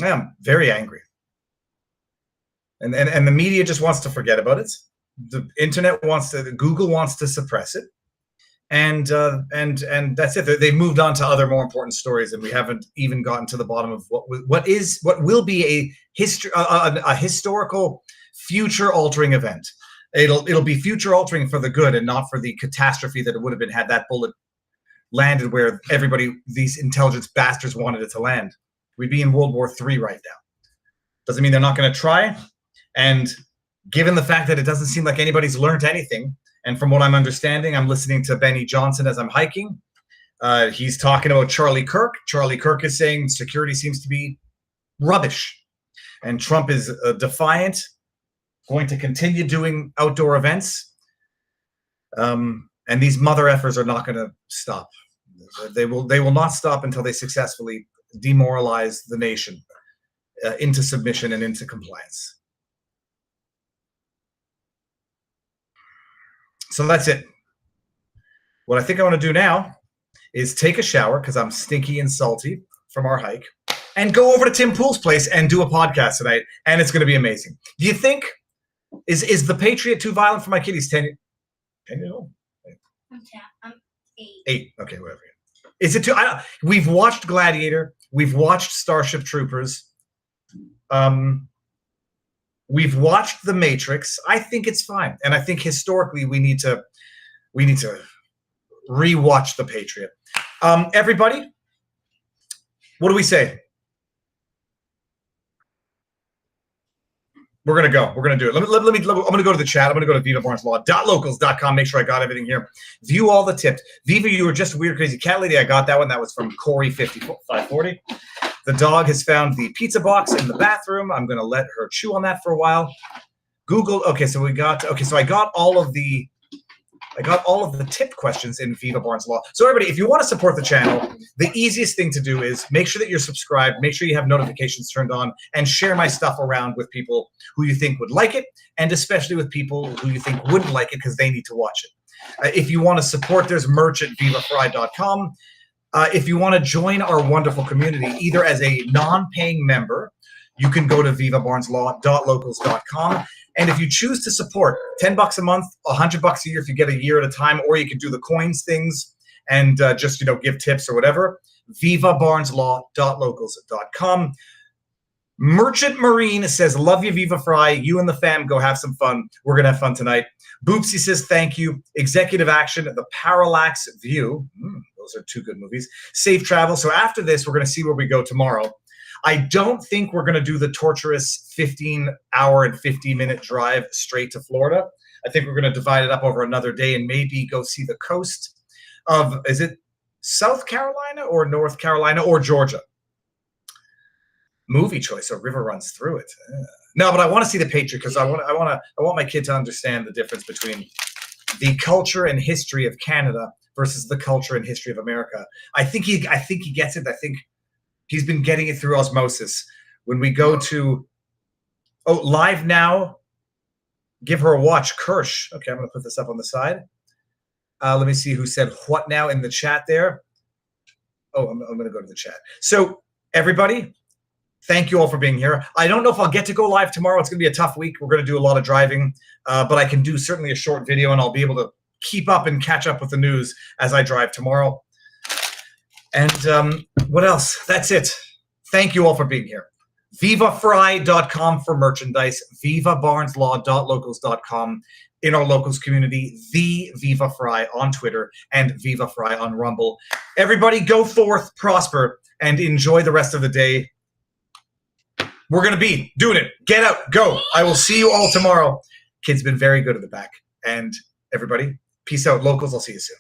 I am very angry. And the media just wants to forget about it. The internet Google wants to suppress it. And that's it. They moved on to other more important stories, and we haven't even gotten to the bottom of what will be a historical, future-altering event. It'll be future-altering for the good, and not for the catastrophe that it would have been had that bullet landed where these intelligence bastards wanted it to land. We'd be in World War III right now. Doesn't mean they're not going to try. And given the fact that it doesn't seem like anybody's learned anything. And from what I'm understanding, I'm listening to Benny Johnson as I'm hiking. He's talking about Charlie Kirk. Charlie Kirk is saying security seems to be rubbish. And Trump is defiant, going to continue doing outdoor events. And these mother effers are not going to stop. They will not stop until they successfully demoralize the nation into submission and into compliance. So that's it. What I think I want to do now is take a shower because I'm stinky and salty from our hike, and go over to Tim Pool's place and do a podcast tonight, and it's going to be amazing. Do you think is the Patriot too violent for my kiddies? 10 years old? I'm 8. 8. Okay, whatever. Is it too? We've watched Gladiator. We've watched Starship Troopers. We've watched The Matrix. I think it's fine, and I think historically we need to rewatch The Patriot. Everybody, what do we say? We're gonna go. We're gonna do it. I'm gonna go to the chat. I'm gonna go to vivabarneslaw.locals.com. Make sure I got everything here. View all the tips. Viva, you were just a weird, crazy cat lady. I got that one. That was from Corey540. The dog has found the pizza box in the bathroom. I'm gonna let her chew on that for a while. Google. Okay, so I got all of the tip questions in Viva Barnes Law. So everybody, if you want to support the channel, the easiest thing to do is make sure that you're subscribed, make sure you have notifications turned on, and share my stuff around with people who you think would like it, and especially with people who you think wouldn't like it because they need to watch it. If you want to support, there's merch at vivafrei.com. If you want to join our wonderful community, either as a non-paying member, you can go to vivabarneslaw.locals.com. And if you choose to support, $10 a month, $100 a year if you get a year at a time, or you can do the coins things and just give tips or whatever. vivabarneslaw.locals.com. Merchant Marine says, love you, Viva Frei. You and the fam go have some fun. We're going to have fun tonight. Boopsy says, thank you. Executive Action, The Parallax View. Those are two good movies. Safe travel. So after this, we're going to see where we go tomorrow. I don't think we're going to do the torturous 15-hour and 50-minute drive straight to Florida. I think we're going to divide it up over another day and maybe go see the coast of, is it South Carolina or North Carolina or Georgia? Movie choice. A river runs through it. No, but I want to see the Patriot because I want my kid to understand the difference between the culture and history of Canada versus the culture and history of America. I think he gets it. I think he's been getting it through osmosis. When we go to live now, give her a watch. Kirsch. Okay, I'm going to put this up on the side. Let me see who said what now in the chat there. Oh, I'm going to go to the chat. So everybody, thank you all for being here. I don't know if I'll get to go live tomorrow. It's going to be a tough week. We're going to do a lot of driving, but I can do certainly a short video, and I'll be able to keep up and catch up with the news as I drive tomorrow. And what else? That's it. Thank you all for being here. VivaFrei.com for merchandise. VivaBarnesLaw.locals.com in our locals community. The Viva Frei on Twitter and Viva Frei on Rumble. Everybody go forth, prosper, and enjoy the rest of the day. We're going to be doing it. Get out. Go. I will see you all tomorrow. Kids been very good at the back. And everybody, peace out. Locals, I'll see you soon.